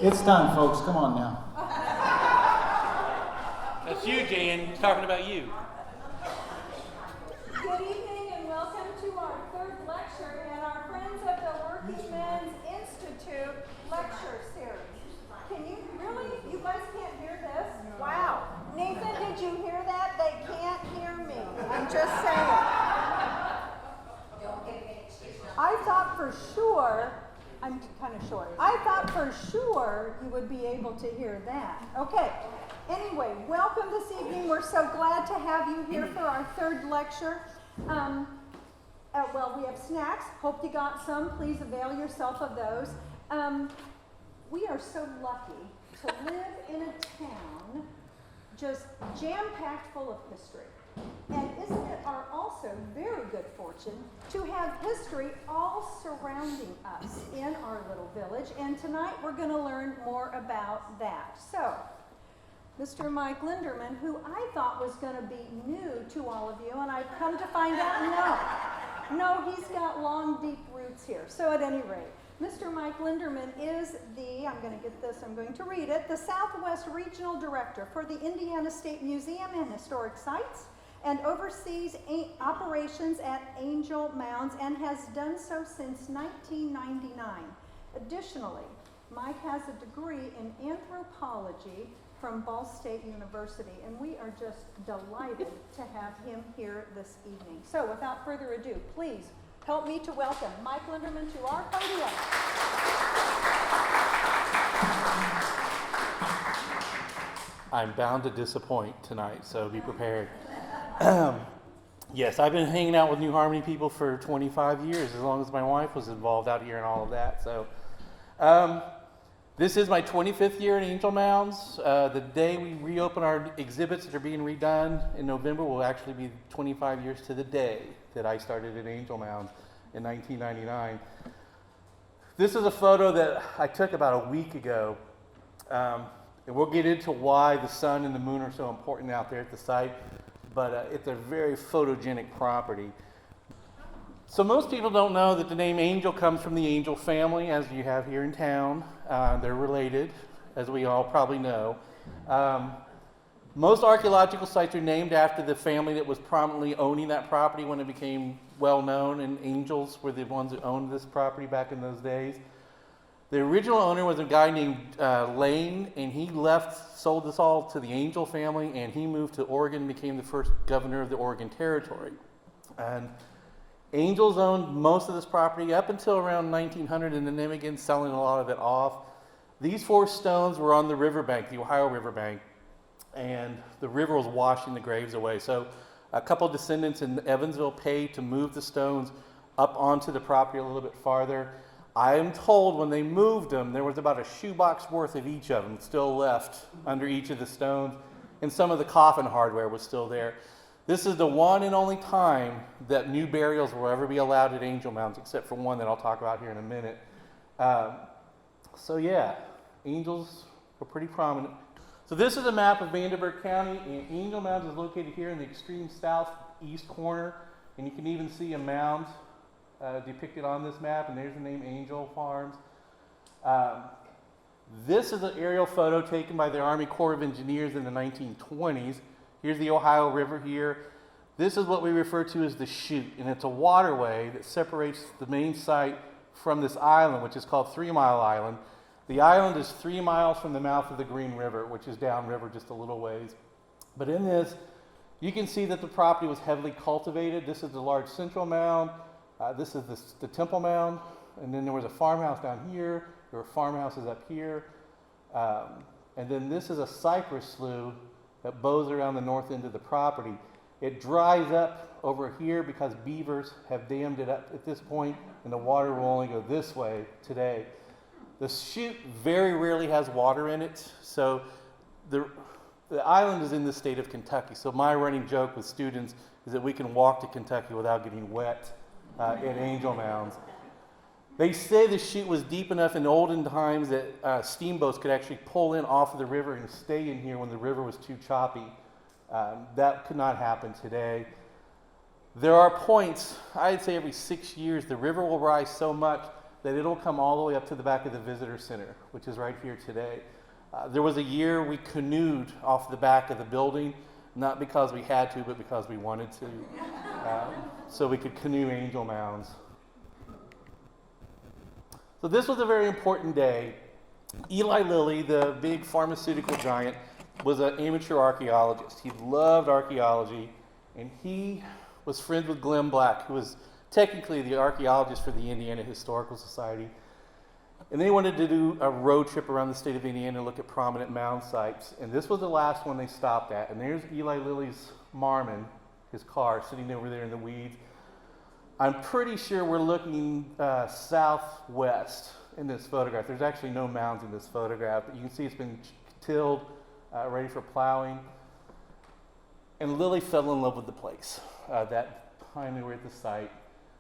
It's time, folks. Come on now. That's you, Jan. He's talking about you. Good evening and welcome to our third lecture in our Friends of the Working Men's Institute lecture series. Can you really? You guys can't hear this? Wow. Nathan, did you hear that? They can't hear me. I'm just saying. I thought for sure, I'm kind of short. I thought for sure you would be able to hear that. Okay. Anyway, welcome this evening. We're so glad to have you here for our third lecture. Well, we have snacks. Hope you got some. Please avail yourself of those. We are so lucky to live in a town just jam-packed full of history. And isn't it our also very good fortune to have history all surrounding us in our little village? And tonight we're going to learn more about that. So, Mr. Mike Linderman, who I thought was going to be new to all of you, and I've come to find out, no, he's got long, deep roots here. So at any rate, Mr. Mike Linderman is the, I'm going to get this, I'm going to read it, the Southwest Regional Director for the Indiana State Museum and Historic Sites, and oversees operations at Angel Mounds and has done so since 1999. Additionally, Mike has a degree in anthropology from Ball State University, and we are just delighted to have him here this evening. So without further ado, please help me to welcome Mike Linderman to our podium. I'm bound to disappoint tonight, so be prepared. Yes, I've been hanging out with New Harmony people for 25 years, as long as my wife was involved out here and all of that. So, this is my 25th year in Angel Mounds. The day we reopen our exhibits that are being redone in November will actually be 25 years to the day that I started at Angel Mounds in 1999. This is a photo that I took about a week ago. And we'll get into why the sun and the moon are so important out there at the site, but it's a very photogenic property. So most people don't know that the name Angel comes from the Angel family, as you have here in town. They're related, as we all probably know. Most archaeological sites are named after the family that was prominently owning that property when it became well known, and Angels were the ones that owned this property back in those days. The original owner was a guy named Lane, and he sold this all to the Angel family, and he moved to Oregon and became the first governor of the Oregon Territory. And Angels owned most of this property up until around 1900, and then they began selling a lot of it off. These four stones were on the riverbank, the Ohio riverbank, and the river was washing the graves away. So a couple descendants in Evansville paid to move the stones up onto the property a little bit farther. I am told when they moved them, there was about a shoebox worth of each of them still left under each of the stones, and some of the coffin hardware was still there. This is the one and only time that new burials will ever be allowed at Angel Mounds, except for one that I'll talk about here in a minute. So yeah, Angels were pretty prominent. So this is a map of Vanderburgh County, and Angel Mounds is located here in the extreme southeast corner, and you can even see a mound depicted on this map, and there's the name Angel Farms. This is an aerial photo taken by the Army Corps of Engineers in the 1920s. Here's the Ohio River here. This is what we refer to as the chute, and it's a waterway that separates the main site from this island, which is called 3 Mile Island. The island is 3 miles from the mouth of the Green River, which is downriver just a little ways. But in this, you can see that the property was heavily cultivated. This is the large central mound. This is the Temple Mound, and then there was a farmhouse down here. There were farmhouses up here. And then this is a cypress slough that bows around the north end of the property. It dries up over here because beavers have dammed it up at this point, and the water will only go this way today. The chute very rarely has water in it, so the island is in the state of Kentucky. So my running joke with students is that we can walk to Kentucky without getting wet in Angel Mounds. They say the chute was deep enough in olden times that steamboats could actually pull in off of the river and stay in here when the river was too choppy. That could not happen today. There are points, I'd say every 6 years, the river will rise so much that it'll come all the way up to the back of the visitor center, which is right here today. There was a year we canoed off the back of the building, not because we had to, but because we wanted to, so we could canoe Angel Mounds. So this was a very important day. Eli Lilly, the big pharmaceutical giant, was an amateur archaeologist. He loved archaeology, and he was friends with Glenn Black, who was technically the archaeologist for the Indiana Historical Society. And they wanted to do a road trip around the state of Indiana and look at prominent mound sites. And this was the last one they stopped at. And there's Eli Lilly's Marmon, his car, sitting over there in the weeds. I'm pretty sure we're looking southwest in this photograph. There's actually no mounds in this photograph, but you can see it's been tilled, ready for plowing. And Lilly fell in love with the place that time they were at the site.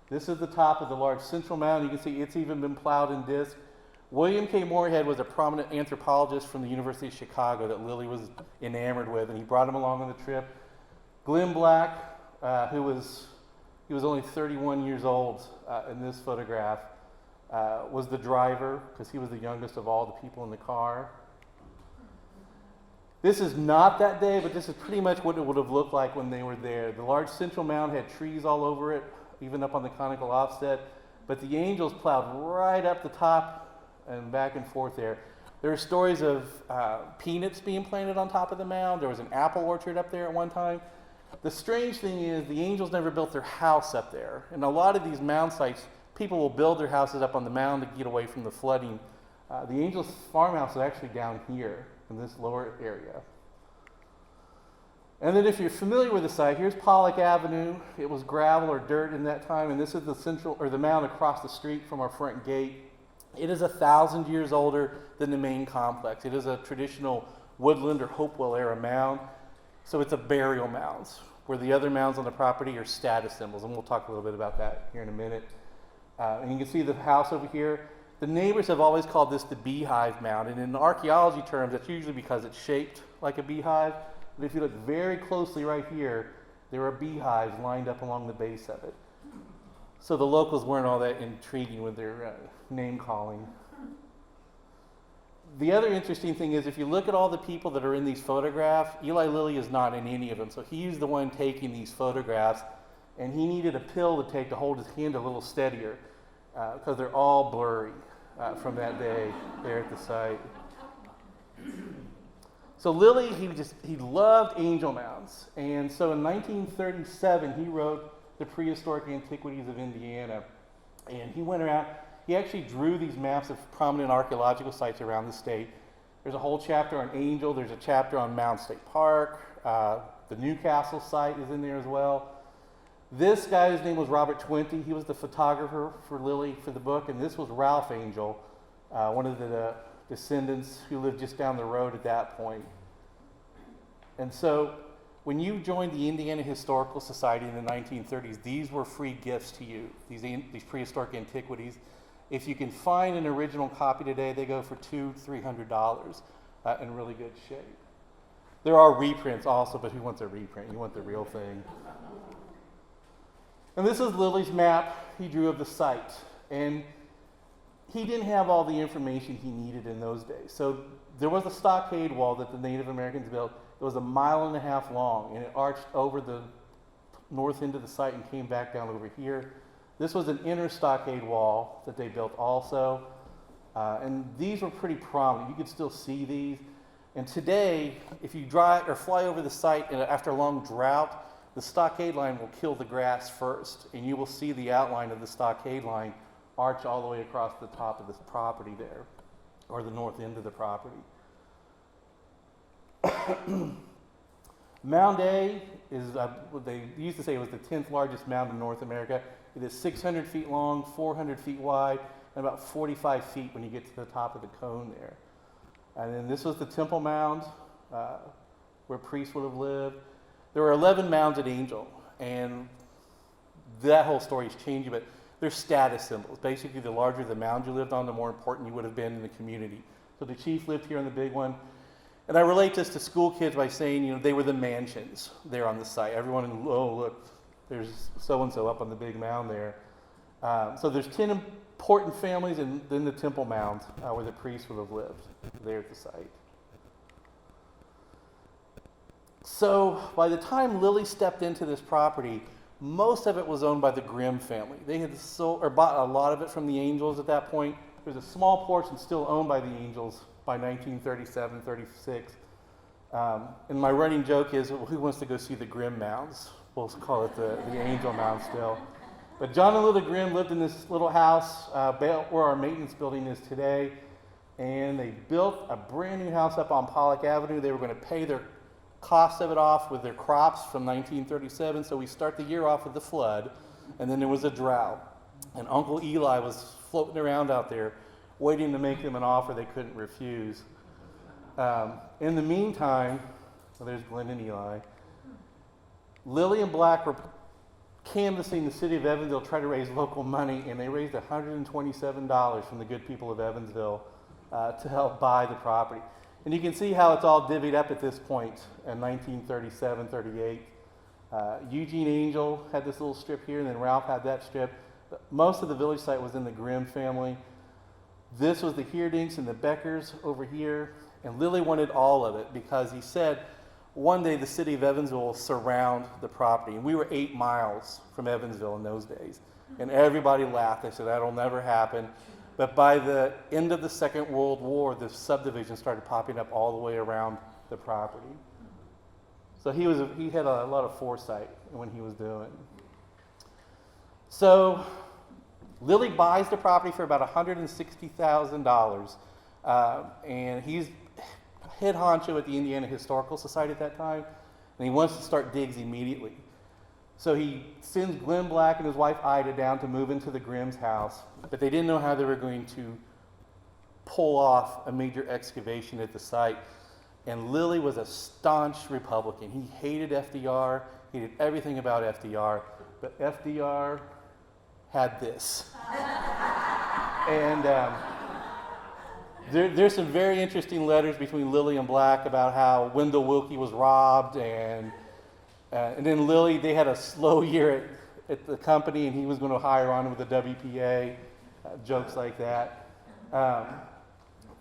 This is the top of the large central mound. You can see it's even been plowed in disc. William K. Moorhead was a prominent anthropologist from the University of Chicago that Lilly was enamored with, and he brought him along on the trip. Glenn Black, he was only 31 years old in this photograph, was the driver because he was the youngest of all the people in the car. This is not that day, but this is pretty much what it would have looked like when they were there. The large central mound had trees all over it, even up on the conical offset, but the Angels plowed right up the top and back and forth there. There are stories of peanuts being planted on top of the mound. There was an apple orchard up there at one time. The strange thing is the Angels never built their house up there. And a lot of these mound sites, people will build their houses up on the mound to get away from the flooding. The Angels farmhouse is actually down here in this lower area. And then if you're familiar with the site, here's Pollock Avenue. It was gravel or dirt in that time, and this is the mound across the street from our front gate. It is 1,000 years older than the main complex. It is a traditional Woodland or Hopewell era mound, so it's a burial mound, where the other mounds on the property are status symbols, and we'll talk a little bit about that here in a minute. And you can see the house over here. The neighbors have always called this the beehive mound, and in archaeology terms, that's usually because it's shaped like a beehive. But if you look very closely right here, there are beehives lined up along the base of it. So the locals weren't all that intriguing with their name calling. The other interesting thing is if you look at all the people that are in these photographs, Eli Lilly is not in any of them. So he's the one taking these photographs, and he needed a pill to take to hold his hand a little steadier because they're all blurry from that day there at the site. So Lilly, he loved Angel Mounds. And so in 1937, he wrote The Prehistoric Antiquities of Indiana. And he went around, he actually drew these maps of prominent archaeological sites around the state. There's a whole chapter on Angel, there's a chapter on Mound State Park, the Newcastle site is in there as well. This guy's name was Robert Twente. He was the photographer for Lilly for the book, and this was Ralph Angel, one of the descendants who lived just down the road at that point. And so when you joined the Indiana Historical Society in the 1930s, these were free gifts to you, these prehistoric antiquities. If you can find an original copy today, they go for $200-300 in really good shape. There are reprints also, but who wants a reprint? You want the real thing. And this is Lilly's map he drew of the site. And he didn't have all the information he needed in those days. So there was a stockade wall that the Native Americans built. It was 1.5 miles long, and it arched over the north end of the site and came back down over here. This was an inner stockade wall that they built also. And these were pretty prominent. You could still see these. And today, if you drive or fly over the site after a long drought, the stockade line will kill the grass first, and you will see the outline of the stockade line arch all the way across the top of this property there, or the north end of the property. Mound A is, they used to say it was the 10th largest mound in North America. It is 600 feet long, 400 feet wide, and about 45 feet when you get to the top of the cone there. And then this was the Temple Mound, where priests would have lived. There were 11 mounds at Angel, and that whole story is changing, but they're status symbols. Basically, the larger the mound you lived on, the more important you would have been in the community. So the chief lived here on the big one. And I relate this to school kids by saying, they were the mansions there on the site. Everyone, look, there's so-and-so up on the big mound there. So there's 10 important families, and then the Temple Mound, where the priests would have lived there at the site. So by the time Lily stepped into this property, most of it was owned by the Grimm family. They had sold or bought a lot of it from the Angels at that point. There's a small portion still owned by the Angels by 1937, 36. And my running joke is, well, who wants to go see the Grimm Mounds? We'll call it the Angel Mound still. But John and Lily Grimm lived in this little house where our maintenance building is today. And they built a brand new house up on Pollock Avenue. They were going to pay their cost of it off with their crops from 1937. So we start the year off with the flood. And then there was a drought. And Uncle Eli was floating around out there waiting to make them an offer they couldn't refuse. In the meantime, well, there's Glenn and Eli. Lily and Black were canvassing the city of Evansville, trying to raise local money, and they raised $127 from the good people of Evansville to help buy the property. And you can see how it's all divvied up at this point in 1937, 38. Eugene Angel had this little strip here, and then Ralph had that strip. But most of the village site was in the Grimm family. This was the Heerdinks and the Beckers over here. And Lily wanted all of it because he said one day the city of Evansville will surround the property. And we were 8 miles from Evansville in those days. And everybody laughed. They said, that'll never happen. But by the end of the Second World War, the subdivision started popping up all the way around the property. So he had a lot of foresight in what he was doing. So Lily buys the property for about $160,000. And he's head honcho at the Indiana Historical Society at that time, and he wants to start digs immediately. So he sends Glenn Black and his wife Ida down to move into the Grimm's house, but they didn't know how they were going to pull off a major excavation at the site. And Lily was a staunch Republican. He hated FDR, he did everything about FDR, but FDR had this. And there's some very interesting letters between Lily and Black about how Wendell Willkie was robbed, and then Lily, they had a slow year at the company, and he was going to hire on with the WPA, jokes like that.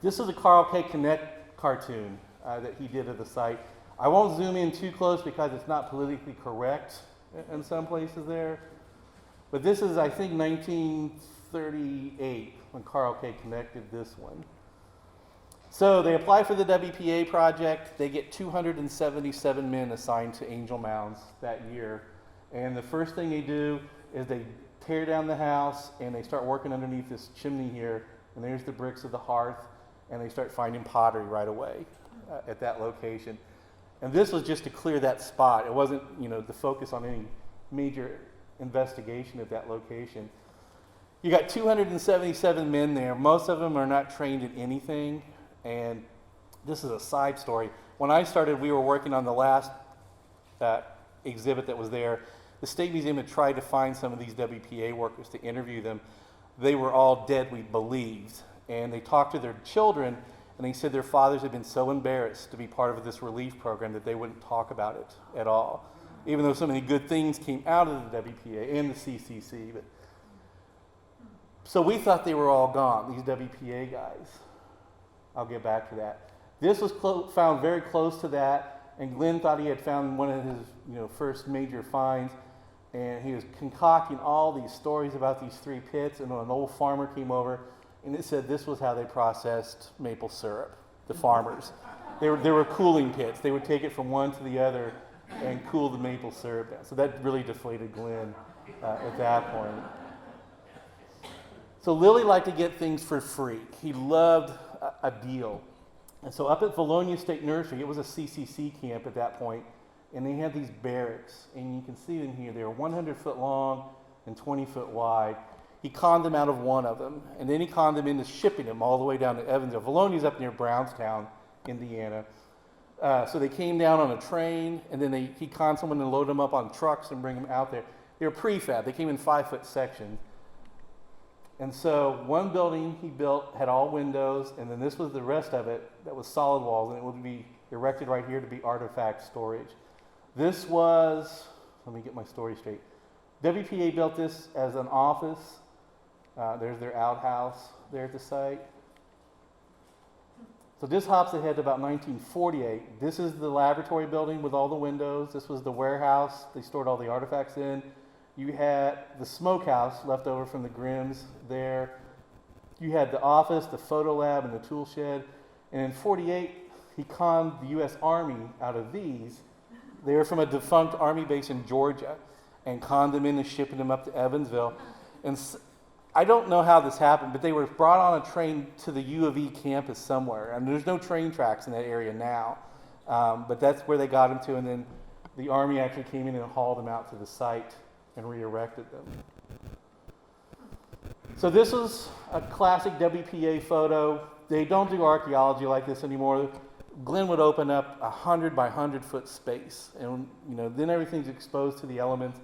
This is a Carl K. Connect cartoon that he did of the site. I won't zoom in too close because it's not politically correct in some places there. But this is, I think, 1938 when Carl K. Connect did this one. So they apply for the WPA project. They get 277 men assigned to Angel Mounds that year. And the first thing they do is they tear down the house and they start working underneath this chimney here. And there's the bricks of the hearth. And they start finding pottery right away at that location. And this was just to clear that spot. It wasn't, the focus on any major investigation at that location. You got 277 men there. Most of them are not trained in anything. And this is a side story. When I started, we were working on the last exhibit that was there. The State Museum had tried to find some of these WPA workers to interview them. They were all dead, we believed. And they talked to their children, and they said their fathers had been so embarrassed to be part of this relief program that they wouldn't talk about it at all, even though so many good things came out of the WPA and the CCC. So we thought they were all gone, these WPA guys. I'll get back to that. This was found very close to that, and Glenn thought he had found one of his first major finds, and he was concocting all these stories about these 3 pits, and an old farmer came over, and it said this was how they processed maple syrup, the farmers. They were cooling pits. They would take it from one to the other and cool the maple syrup down. So that really deflated Glenn at that point. So Lily liked to get things for free. He loved a deal. And so up at Valonia State Nursery, it was a CCC camp at that point, and they had these barracks, and you can see them here. They were 100 foot long and 20 foot wide. He conned them out of one of them, and then he conned them into shipping them all the way down to Evansville. Valonia's up near Brownstown, Indiana. So they came down on a train, and then he conned someone and loaded them up on trucks and bring them out there. They were prefab. They came in 5 foot sections. And so one building he built had all windows, and then this was the rest of it that was solid walls, and it would be erected right here to be artifact storage. This was, let me get my story straight. WPA built this as an office, There's their outhouse there at the site. So this hops ahead to about 1948. This is the laboratory building with all the windows. This was the warehouse they stored all the artifacts in. You had the smokehouse left over from the Grimms there. You had the office, the photo lab, and the tool shed. And in 48, he conned the U.S. Army out of these. They were from a defunct Army base in Georgia and conned them into shipping them up to Evansville. And I don't know how this happened, but they were brought on a train to the U of E campus somewhere. And there's no train tracks in that area now. But that's where they got them to. And then the Army actually came in and hauled them out to the site and re-erected them. So this was a classic WPA photo. They don't do archaeology like this anymore. Glenn would open up 100 by 100 foot space, and then everything's exposed to the elements.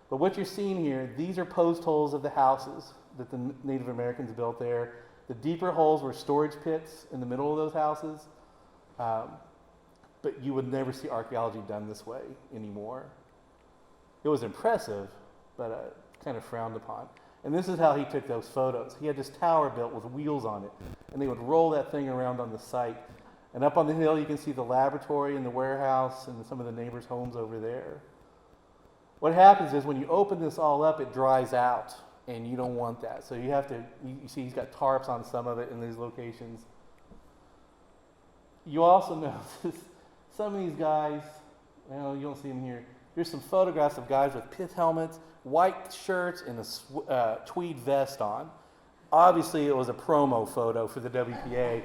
But what you're seeing here, these are post holes of the houses that the Native Americans built there. The deeper holes were storage pits in the middle of those houses, but you would never see archaeology done this way anymore. It was impressive, but kind of frowned upon. And this is how he took those photos. He had this tower built with wheels on it, and they would roll that thing around on the site. And up on the hill, you can see the laboratory and the warehouse and some of the neighbors' homes over there. What happens is when you open this all up, it dries out, and you don't want that. So you have to, you see he's got tarps on some of it in these locations. You also notice some of these guys, well, you don't see them here. There's some photographs of guys with pith helmets, white shirts, and a tweed vest on. Obviously, it was a promo photo for the WPA,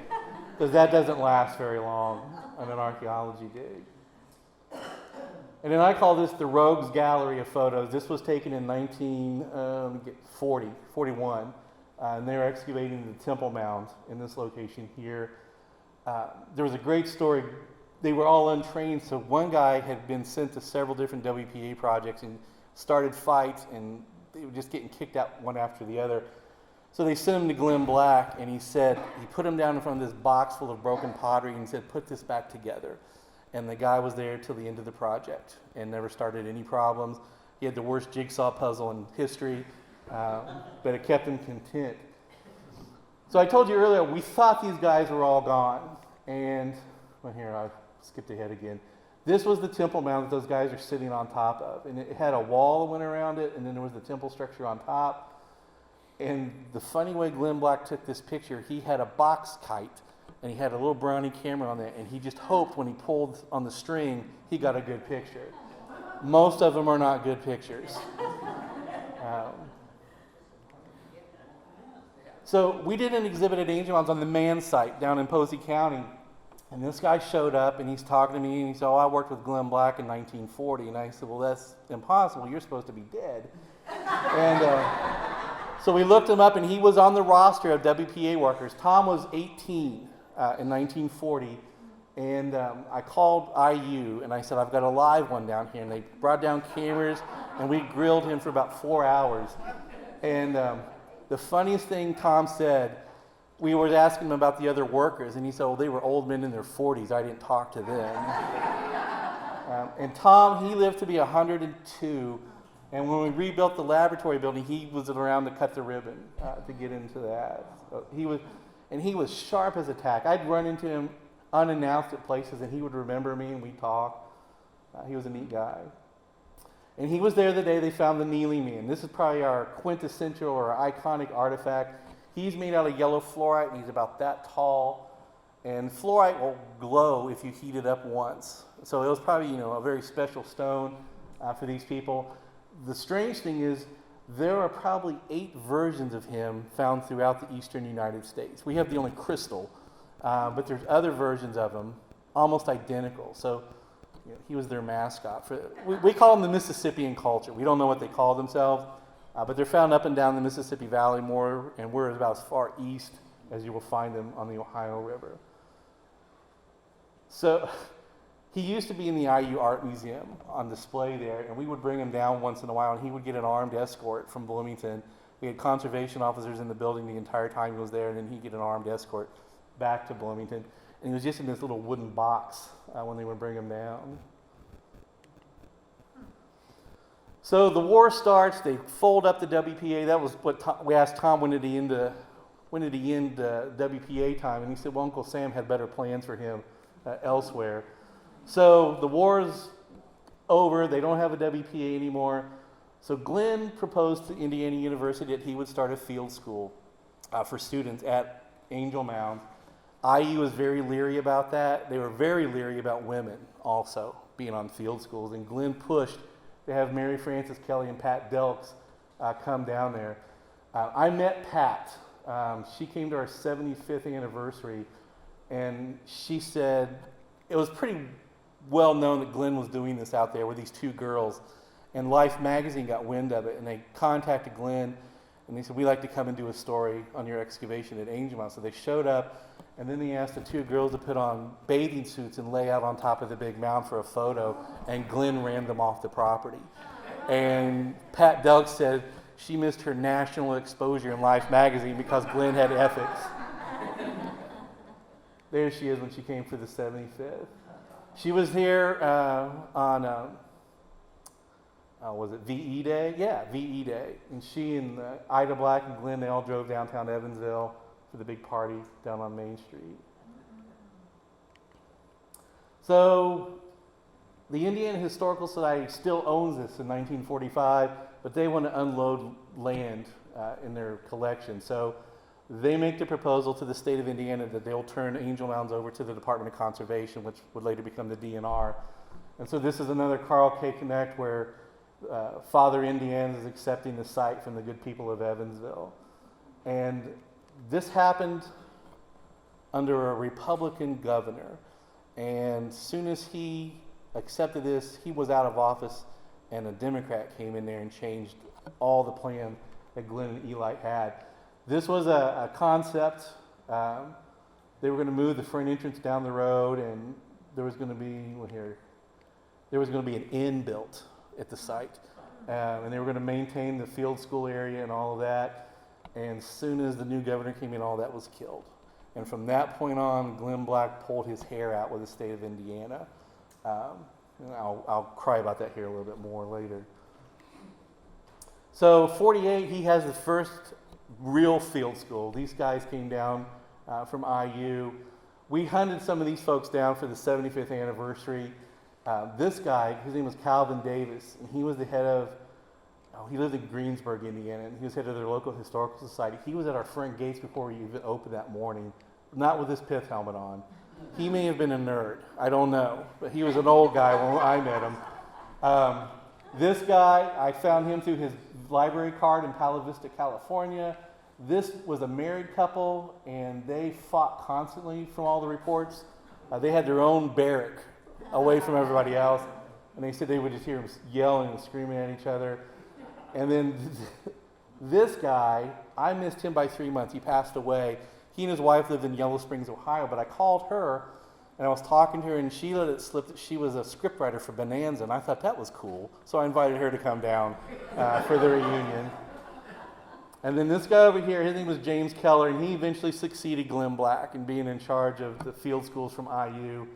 because that doesn't last very long on an archaeology dig. And then I call this the Rogues Gallery of photos. This was taken in 41, and they were excavating the Temple Mound in this location here. There was a great story. They were all untrained, so one guy had been sent to several different WPA projects and started fights, and they were just getting kicked out one after the other. So they sent him to Glenn Black, and he put him down in front of this box full of broken pottery and said, "Put this back together." And the guy was there till the end of the project and never started any problems. He had the worst jigsaw puzzle in history, but it kept him content. So I told you earlier, we thought these guys were all gone. And, well, here, I skipped ahead again. This was the temple mound that those guys are sitting on top of. And it had a wall that went around it, and then there was the temple structure on top. And the funny way Glenn Black took this picture, he had a box kite, and he had a little brownie camera on there, and he just hoped when he pulled on the string, he got a good picture. Most of them are not good pictures. So we did an exhibit at Angel Mounds on the man site down in Posey County, and this guy showed up, and he's talking to me, and he said, "Oh, I worked with Glenn Black in 1940." And I said, "Well, that's impossible. You're supposed to be dead." And so we looked him up, and he was on the roster of WPA workers. Tom was 18 in 1940, and I called IU, and I said, "I've got a live one down here." And they brought down cameras, and we grilled him for about 4 hours. And the funniest thing Tom said, we were asking him about the other workers, and he said, "Well, they were old men in their 40s. I didn't talk to them." And Tom, he lived to be 102. And when we rebuilt the laboratory building, he was around to cut the ribbon to get into that. So he was sharp as a tack. I'd run into him unannounced at places, and he would remember me, and we'd talk. He was a neat guy. And he was there the day they found the kneeling man. This is probably our quintessential or iconic artifact. He's made out of yellow fluorite, and he's about that tall. And fluorite will glow if you heat it up once. So it was probably, a very special stone for these people. The strange thing is, there are probably 8 versions of him found throughout the eastern United States. We have the only crystal, but there's other versions of him, almost identical. So he was their mascot. We call them the Mississippian culture. We don't know what they call themselves, but they're found up and down the Mississippi Valley more, and we're about as far east as you will find them on the Ohio River. So he used to be in the IU Art Museum on display there, and we would bring him down once in a while, and he would get an armed escort from Bloomington. We had conservation officers in the building the entire time he was there, and then he'd get an armed escort back to Bloomington. And he was just in this little wooden box when they would bring him down. So the war starts. They fold up the WPA. That was what we asked Tom, when did he end WPA time, and he said, well, Uncle Sam had better plans for him elsewhere. So the war's over. They don't have a WPA anymore. So Glenn proposed to Indiana University that he would start a field school for students at Angel Mounds. IU was very leery about that. They were very leery about women also being on field schools, and Glenn pushed to have Mary Frances Kelly and Pat Delks come down there. I met Pat. She came to our 75th anniversary, and she said it was pretty well known that Glenn was doing this out there with these two girls, and Life magazine got wind of it, and they contacted Glenn, and they said, we'd like to come and do a story on your excavation at Angel Mounds. So they showed up, and then they asked the two girls to put on bathing suits and lay out on top of the big mound for a photo, and Glenn ran them off the property. And Pat Delks said she missed her national exposure in Life magazine because Glenn had ethics. There she is when she came for the 75th. She was here on, was it VE Day? Yeah, VE Day. And she and Ida Black and Glenn, they all drove downtown Evansville for the big party down on Main Street. So the Indiana Historical Society still owns this in 1945, but they want to unload land in their collection. So they make the proposal to the state of Indiana that they'll turn Angel Mounds over to the Department of Conservation, which would later become the DNR. And so this is another Carl K. Connect where Father Indiana is accepting the site from the good people of Evansville. And this happened under a Republican governor. And as soon as he accepted this, he was out of office, and a Democrat came in there and changed all the plan that Glenn and Eli had. This was a concept. They were going to move the front entrance down the road, and there was going to be an inn built at the site, and they were going to maintain the field school area and all of that. And as soon as the new governor came in, all that was killed. And from that point on, Glenn Black pulled his hair out with the state of Indiana. And I'll cry about that here a little bit more later. So 48, he has the first real field school. These guys came down from IU. We hunted some of these folks down for the 75th anniversary. This guy, his name was Calvin Davis, and he was the head of, he lived in Greensburg, Indiana, and he was head of their local historical society. He was at our front gates before we even opened that morning, not with his pith helmet on. He may have been a nerd, I don't know, but he was an old guy when I met him. This guy, I found him through his library card in Palo Vista, California. This was a married couple, and they fought constantly from all the reports. They had their own barrack away from everybody else, and they said they would just hear them yelling and screaming at each other. And then this guy, I missed him by 3 months. He passed away. He and his wife lived in Yellow Springs, Ohio, but I called her, and I was talking to her, and she let it slip that she was a scriptwriter for Bonanza, and I thought that was cool. So I invited her to come down for the reunion. And then this guy over here, his name was James Keller, and he eventually succeeded Glenn Black in being in charge of the field schools from IU.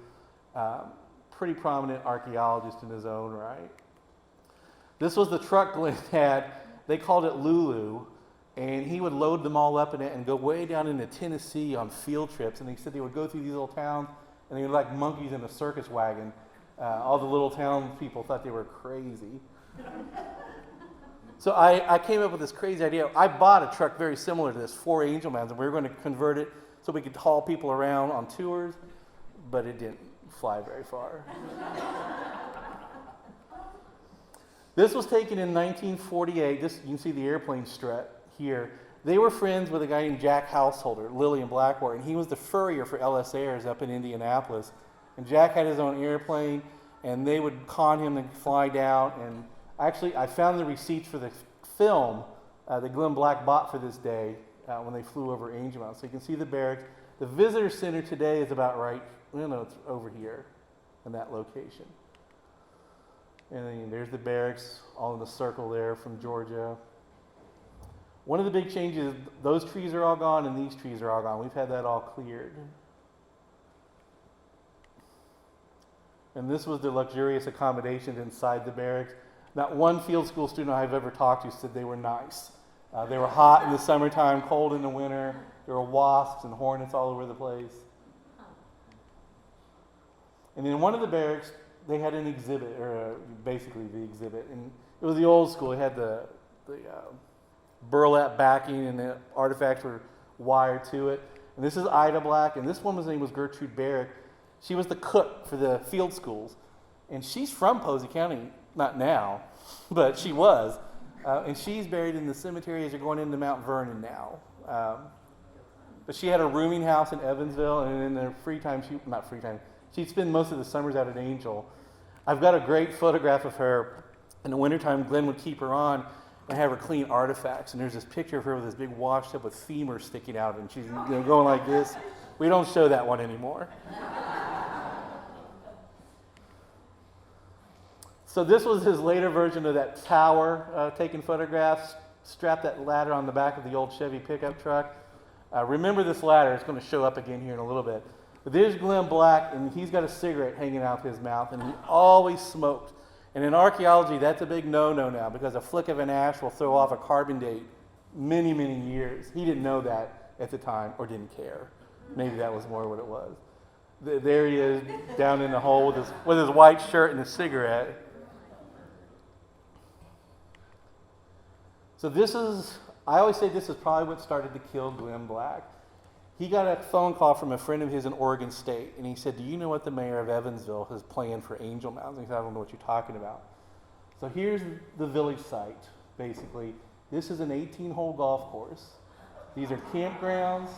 Pretty prominent archaeologist in his own right. This was the truck Glenn had. They called it Lulu, and he would load them all up in it and go way down into Tennessee on field trips. And he said they would go through these little towns, and they were like monkeys in a circus wagon. All the little town people thought they were crazy. So I came up with this crazy idea. I bought a truck very similar to this for Angel Mounds, and we were going to convert it so we could haul people around on tours, but it didn't fly very far. This was taken in 1948. You can see the airplane strut here. They were friends with a guy named Jack Householder, Lillian Blackwater, and he was the furrier for LS Airs up in Indianapolis. And Jack had his own airplane, and they would con him to fly down. And actually, I found the receipts for the film that Glenn Black bought for this day when they flew over Angel Mounds. So you can see the barracks. The visitor center today is about right, it's over here in that location. And then there's the barracks, all in the circle there from Georgia. One of the big changes, those trees are all gone and these trees are all gone. We've had that all cleared. And this was the luxurious accommodations inside the barracks. Not one field school student I've ever talked to said they were nice. They were hot in the summertime, cold in the winter. There were wasps and hornets all over the place. And in one of the barracks, they had an exhibit, or basically the exhibit. And it was the old school. It had the burlap backing, and the artifacts were wired to it. And this is Ida Black, and this woman's name was Gertrude Barrick. She was the cook for the field schools. And she's from Posey County, not now, but she was. And she's buried in the cemetery as you're going into Mount Vernon now. But she had a rooming house in Evansville, and in her free time, she'd spend most of the summers out at Angel. I've got a great photograph of her. In the wintertime, Glenn would keep her on and have her clean artifacts. And there's this picture of her with this big washed up with femur sticking out, and she's going like this. We don't show that one anymore. So this was his later version of that tower taking photographs. Strapped that ladder on the back of the old Chevy pickup truck. Remember this ladder. It's going to show up again here in a little bit. But there's Glenn Black, and he's got a cigarette hanging out of his mouth, and he always smoked. And in archaeology, that's a big no-no now, because a flick of an ash will throw off a carbon date many, many years. He didn't know that at the time, or didn't care. Maybe that was more what it was. There he is, down in the hole with his white shirt and his cigarette. So I always say this is probably what started to kill Glenn Black. He got a phone call from a friend of his in Oregon State, and he said, do you know what the mayor of Evansville has planned for Angel Mounds? And he said, I don't know what you're talking about. So here's the village site, basically. This is an 18-hole golf course. These are campgrounds.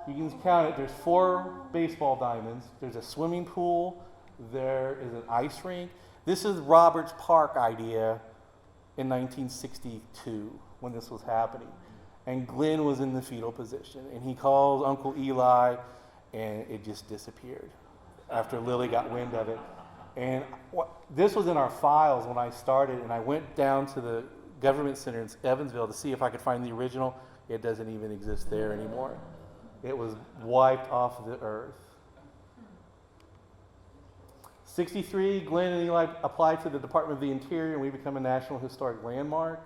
You can count it. There's 4 baseball diamonds. There's a swimming pool. There is an ice rink. This is Roberts Park idea in 1962 when this was happening. And Glenn was in the fetal position, and he called Uncle Eli, and it just disappeared after Lily got wind of it. And this was in our files when I started, and I went down to the government center in Evansville to see if I could find the original. It doesn't even exist there anymore. It was wiped off the earth. 63, Glenn and Eli applied to the Department of the Interior, and we become a National Historic Landmark.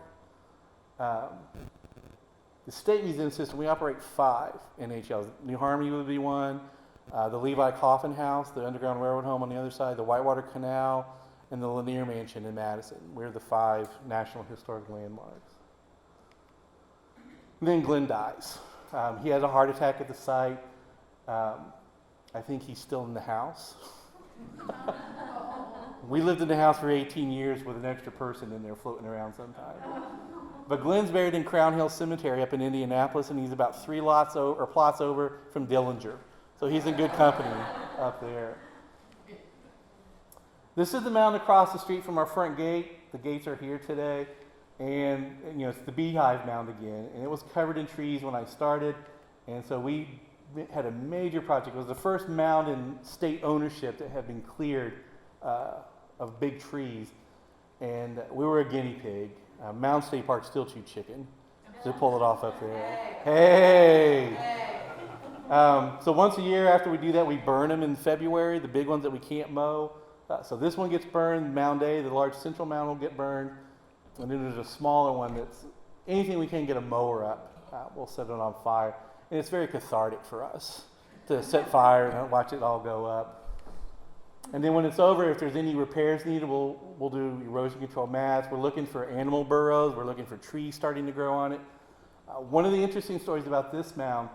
The state museum system, we operate 5 NHLs. New Harmony would be one, the Levi Coffin House, the Underground Railroad Home on the other side, the Whitewater Canal, and the Lanier Mansion in Madison. We're the 5 National Historic Landmarks. And then Glenn dies. He has a heart attack at the site. I think he's still in the house. We lived in the house for 18 years with an extra person in there floating around sometimes. But Glenn's buried in Crown Hill Cemetery up in Indianapolis, and he's about 3 plots over from Dillinger. So he's in good company up there. This is the mound across the street from our front gate. The gates are here today. And it's the Beehive Mound again. And it was covered in trees when I started. And so we had a major project. It was the first mound in state ownership that had been cleared of big trees. And we were a guinea pig. Mound State Park still chew chicken to pull it off up there. Hey! So once a year after we do that, we burn them in February, the big ones that we can't mow. So this one gets burned, Mound A, the large central mound will get burned. And then there's a smaller one that's anything we can get a mower up, we'll set it on fire. And it's very cathartic for us to set fire and watch it all go up. And then when it's over, if there's any repairs needed, we'll do erosion control mats. We're looking for animal burrows. We're looking for trees starting to grow on it. One of the interesting stories about this mound,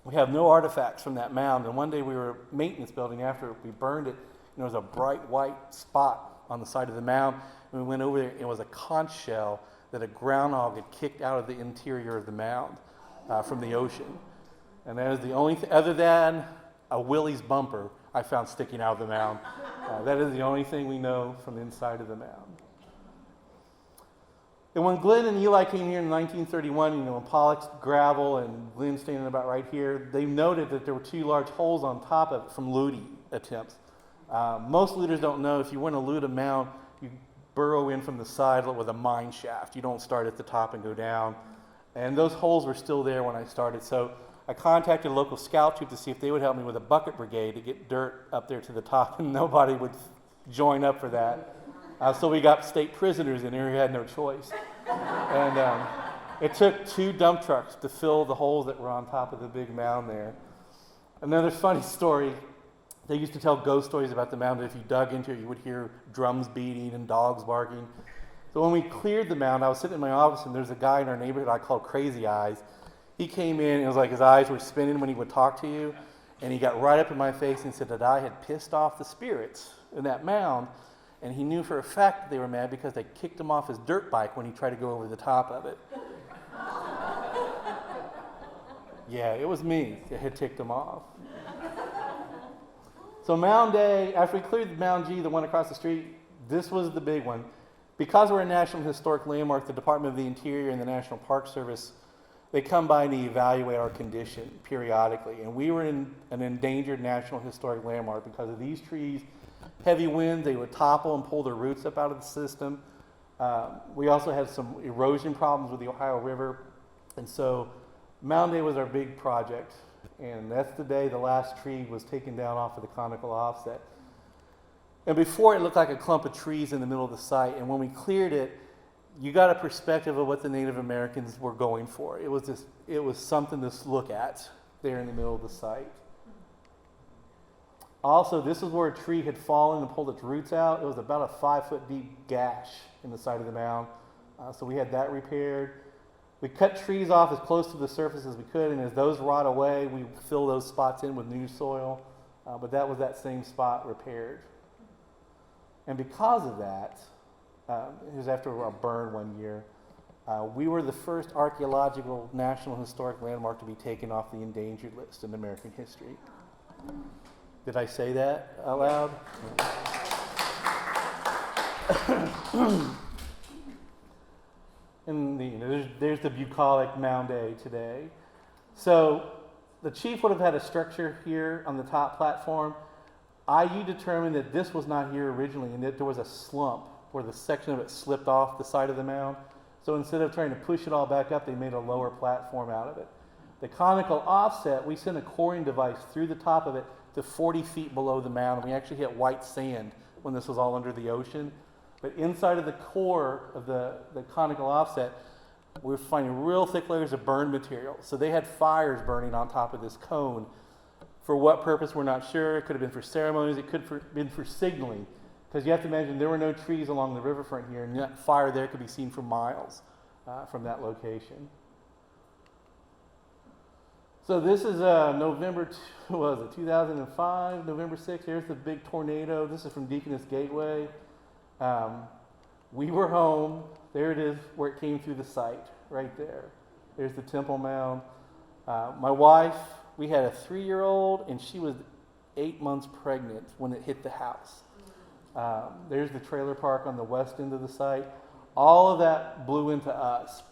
we have no artifacts from that mound. And one day we were maintenance building after we burned it, and there was a bright white spot on the side of the mound. And we went over there, and it was a conch shell that a groundhog had kicked out of the interior of the mound from the ocean. And that is the only thing, other than a Willie's bumper, I found sticking out of the mound. That is the only thing we know from the inside of the mound. And when Glenn and Eli came here in 1931, when Pollock's gravel and Glenn standing about right here, they noted that there were 2 large holes on top of it from looting attempts. Most looters don't know if you want to loot a mound, you burrow in from the side with a mine shaft. You don't start at the top and go down. And those holes were still there when I started. So I contacted a local scout troop to see if they would help me with a bucket brigade to get dirt up there to the top, and nobody would join up for that. So we got state prisoners in here who had no choice. And it took 2 dump trucks to fill the holes that were on top of the big mound there. Another funny story, they used to tell ghost stories about the mound. If you dug into it, you would hear drums beating and dogs barking. So when we cleared the mound, I was sitting in my office, and there's a guy in our neighborhood I called Crazy Eyes. He came in, and it was like his eyes were spinning when he would talk to you, and he got right up in my face and said that I had pissed off the spirits in that mound, and he knew for a fact that they were mad because they kicked him off his dirt bike when he tried to go over the top of it. Yeah, it was me that had ticked him off. So Mound A, after we cleared Mound G, the one across the street, this was the big one. Because we're a National Historic Landmark, the Department of the Interior and the National Park Service, they come by and evaluate our condition periodically. And we were in an endangered National Historic Landmark because of these trees. Heavy winds, they would topple and pull their roots up out of the system. We also had some erosion problems with the Ohio River. And so Mound A was our big project. And that's the day the last tree was taken down off of the conical offset. And before, it looked like a clump of trees in the middle of the site. And when we cleared it, you got a perspective of what the Native Americans were going for. It was something to look at there in the middle of the site. Also, this is where a tree had fallen and pulled its roots out. It was about a 5-foot deep gash in the side of the mound. So we had that repaired. We cut trees off as close to the surface as we could, and as those rot away, we fill those spots in with new soil. But that was that same spot repaired. And because of that, it was after a burn one year, we were the first archaeological National Historic Landmark to be taken off the endangered list in American history. Did I say that out loud? And there's the bucolic Mound A today. So the chief would have had a structure here on the top platform. IU determined that this was not here originally and that there was a slump where the section of it slipped off the side of the mound. So instead of trying to push it all back up, they made a lower platform out of it. The conical offset, we sent a coring device through the top of it to 40 feet below the mound. We actually hit white sand when this was all under the ocean. But inside of the core of the conical offset, we were finding real thick layers of burned material. So they had fires burning on top of this cone. For what purpose, we're not sure. It could have been for ceremonies. It could have been for signaling. Because you have to imagine there were no trees along the riverfront here, and that fire there could be seen for miles from that location. So this is November 2005, November 6th. Here's the big tornado. This is from Deaconess Gateway. We were home. There it is where it came through the site, right there. There's the Temple Mound. My wife, we had a 3-year-old, and she was 8 months pregnant when it hit the house. There's the trailer park on the west end of the site. All of that blew into us.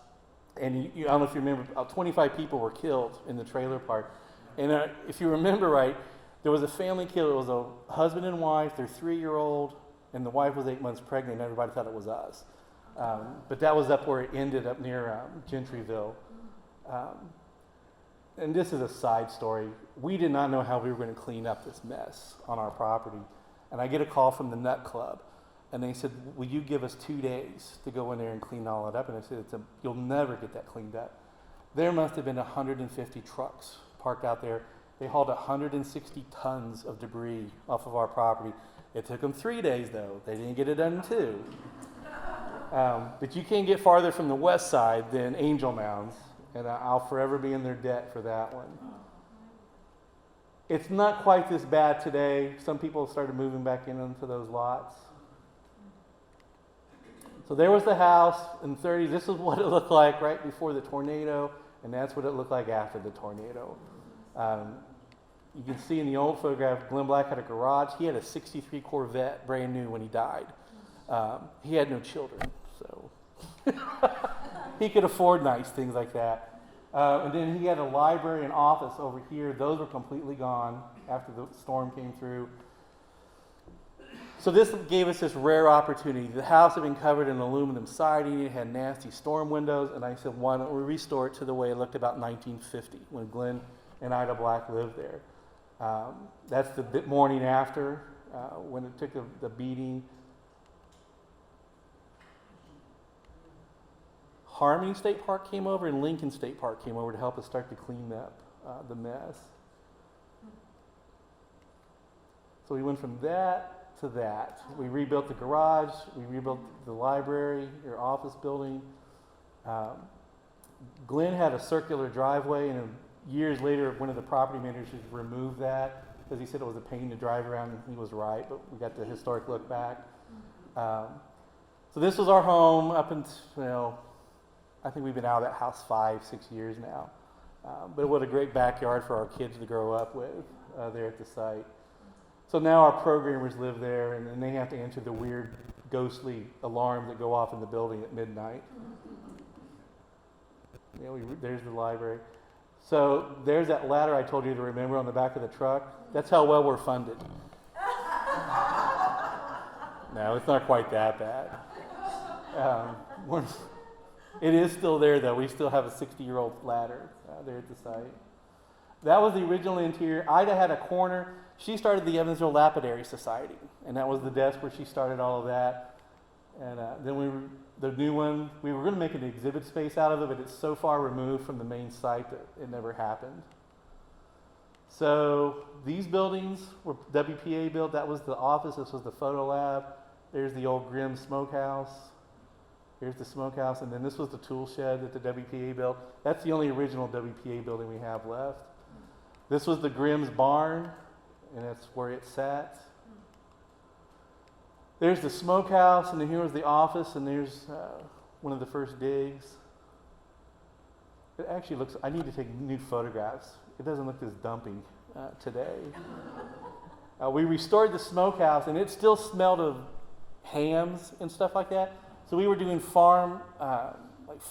And I don't know if you remember, 25 people were killed in the trailer park. And if you remember right, there was a family killed. It was a husband and wife, their 3-year-old, and the wife was 8 months pregnant, and everybody thought it was us. But that was up where it ended, up near Gentryville. And this is a side story. We did not know how we were going to clean up this mess on our property. And I get a call from the Nut Club, and they said, will you give us 2 days to go in there and clean all it up? And I said, you'll never get that cleaned up. There must have been 150 trucks parked out there. They hauled 160 tons of debris off of our property. It took them 3 days, though. They didn't get it done in 2. But you can't get farther from the west side than Angel Mounds, and I'll forever be in their debt for that one. It's not quite this bad today. Some people have started moving back into those lots. So there was the house in the 30s. This is what it looked like right before the tornado, and that's what it looked like after the tornado. You can see in the old photograph, Glenn Black had a garage. He had a 63 Corvette, brand new, when he died. He had no children, so he could afford nice things like that. And then he had a library and office over here. Those were completely gone after the storm came through. So this gave us this rare opportunity. The house had been covered in aluminum siding. It had nasty storm windows. And I said, why don't we restore it to the way it looked about 1950 when Glenn and Ida Black lived there. That's the morning after when it took the beating. Harmony State Park came over and Lincoln State Park came over to help us start to clean up the mess. So we went from that to that. We rebuilt the garage, we rebuilt the library, your office building. Glenn had a circular driveway, and years later, one of the property managers removed that because he said it was a pain to drive around, and he was right, but we got the historic look back. So this was our home up until, I think we've been out of that house 5-6 years now. But what a great backyard for our kids to grow up with there at the site. So now our programmers live there, and then they have to answer the weird, ghostly alarms that go off in the building at midnight. There's the library. So there's that ladder I told you to remember on the back of the truck. That's how well we're funded. No, it's not quite that bad. It is still there, though. We still have a 60-year-old ladder there at the site. That was the original interior. Ida had a corner. She started the Evansville Lapidary Society, and that was the desk where she started all of that. And then the new one, we were going to make an exhibit space out of it, but it's so far removed from the main site that it never happened. So these buildings were WPA built. That was the office. This was the photo lab. There's the old Grimm smokehouse. Here's the smokehouse, and then this was the tool shed that the WPA built. That's the only original WPA building we have left. This was the Grimm's barn, and that's where it sat. There's the smokehouse, and then here was the office, and there's one of the first digs. It actually looks, I need to take new photographs. It doesn't look this dumpy today. We restored the smokehouse, and it still smelled of hams and stuff like that. So we were doing farm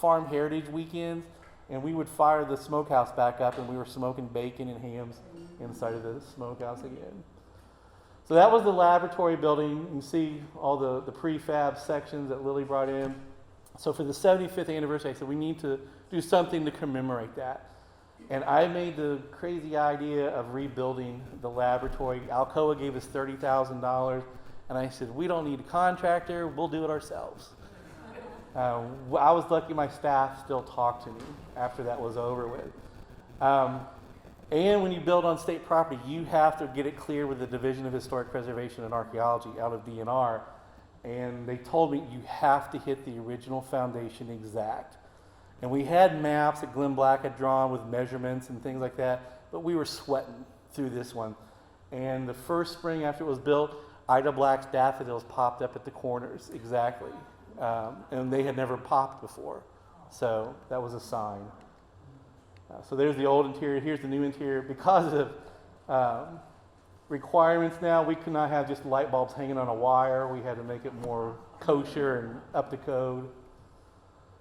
heritage weekends, and we would fire the smokehouse back up, and we were smoking bacon and hams inside of the smokehouse again. So that was the laboratory building. You can see all the prefab sections that Lily brought in. So for the 75th anniversary, I said we need to do something to commemorate that. And I made the crazy idea of rebuilding the laboratory. Alcoa gave us $30,000, and I said, we don't need a contractor, we'll do it ourselves. I was lucky my staff still talked to me after that was over with. And when you build on state property, you have to get it clear with the Division of Historic Preservation and Archaeology out of DNR. And they told me you have to hit the original foundation exact. And we had maps that Glenn Black had drawn with measurements and things like that, but we were sweating through this one. And the first spring after it was built, Ida Black's daffodils popped up at the corners exactly. And they had never popped before. So that was a sign. So there's the old interior. Here's the new interior. Because of requirements now, we could not have just light bulbs hanging on a wire. We had to make it more kosher and up to code.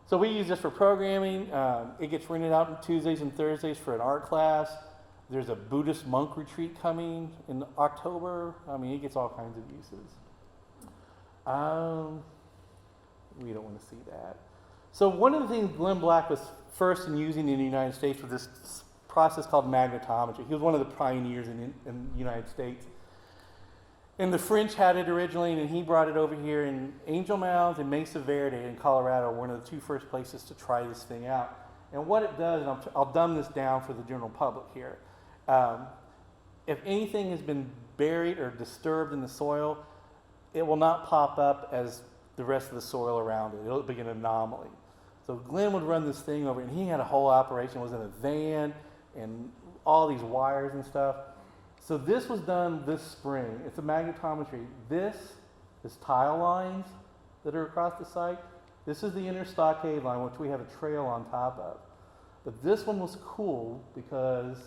So we use this for programming. It gets rented out on Tuesdays and Thursdays for an art class. There's a Buddhist monk retreat coming in October. I mean, it gets all kinds of uses. We don't want to see that. So one of the things Glenn Black was first in using in the United States was this process called magnetometry. He was one of the pioneers in the United States. And the French had it originally, and he brought it over here in Angel Mounds and Mesa Verde in Colorado, one of the two first places to try this thing out. And what it does, and I'll dumb this down for the general public here. If anything has been buried or disturbed in the soil, it will not pop up as the rest of the soil around it. It'll be an anomaly. So Glenn would run this thing over, and he had a whole operation. It was in a van and all these wires and stuff. So this was done this spring. It's a magnetometry. This is tile lines that are across the site. This is the inner stockade line, which we have a trail on top of. But this one was cool because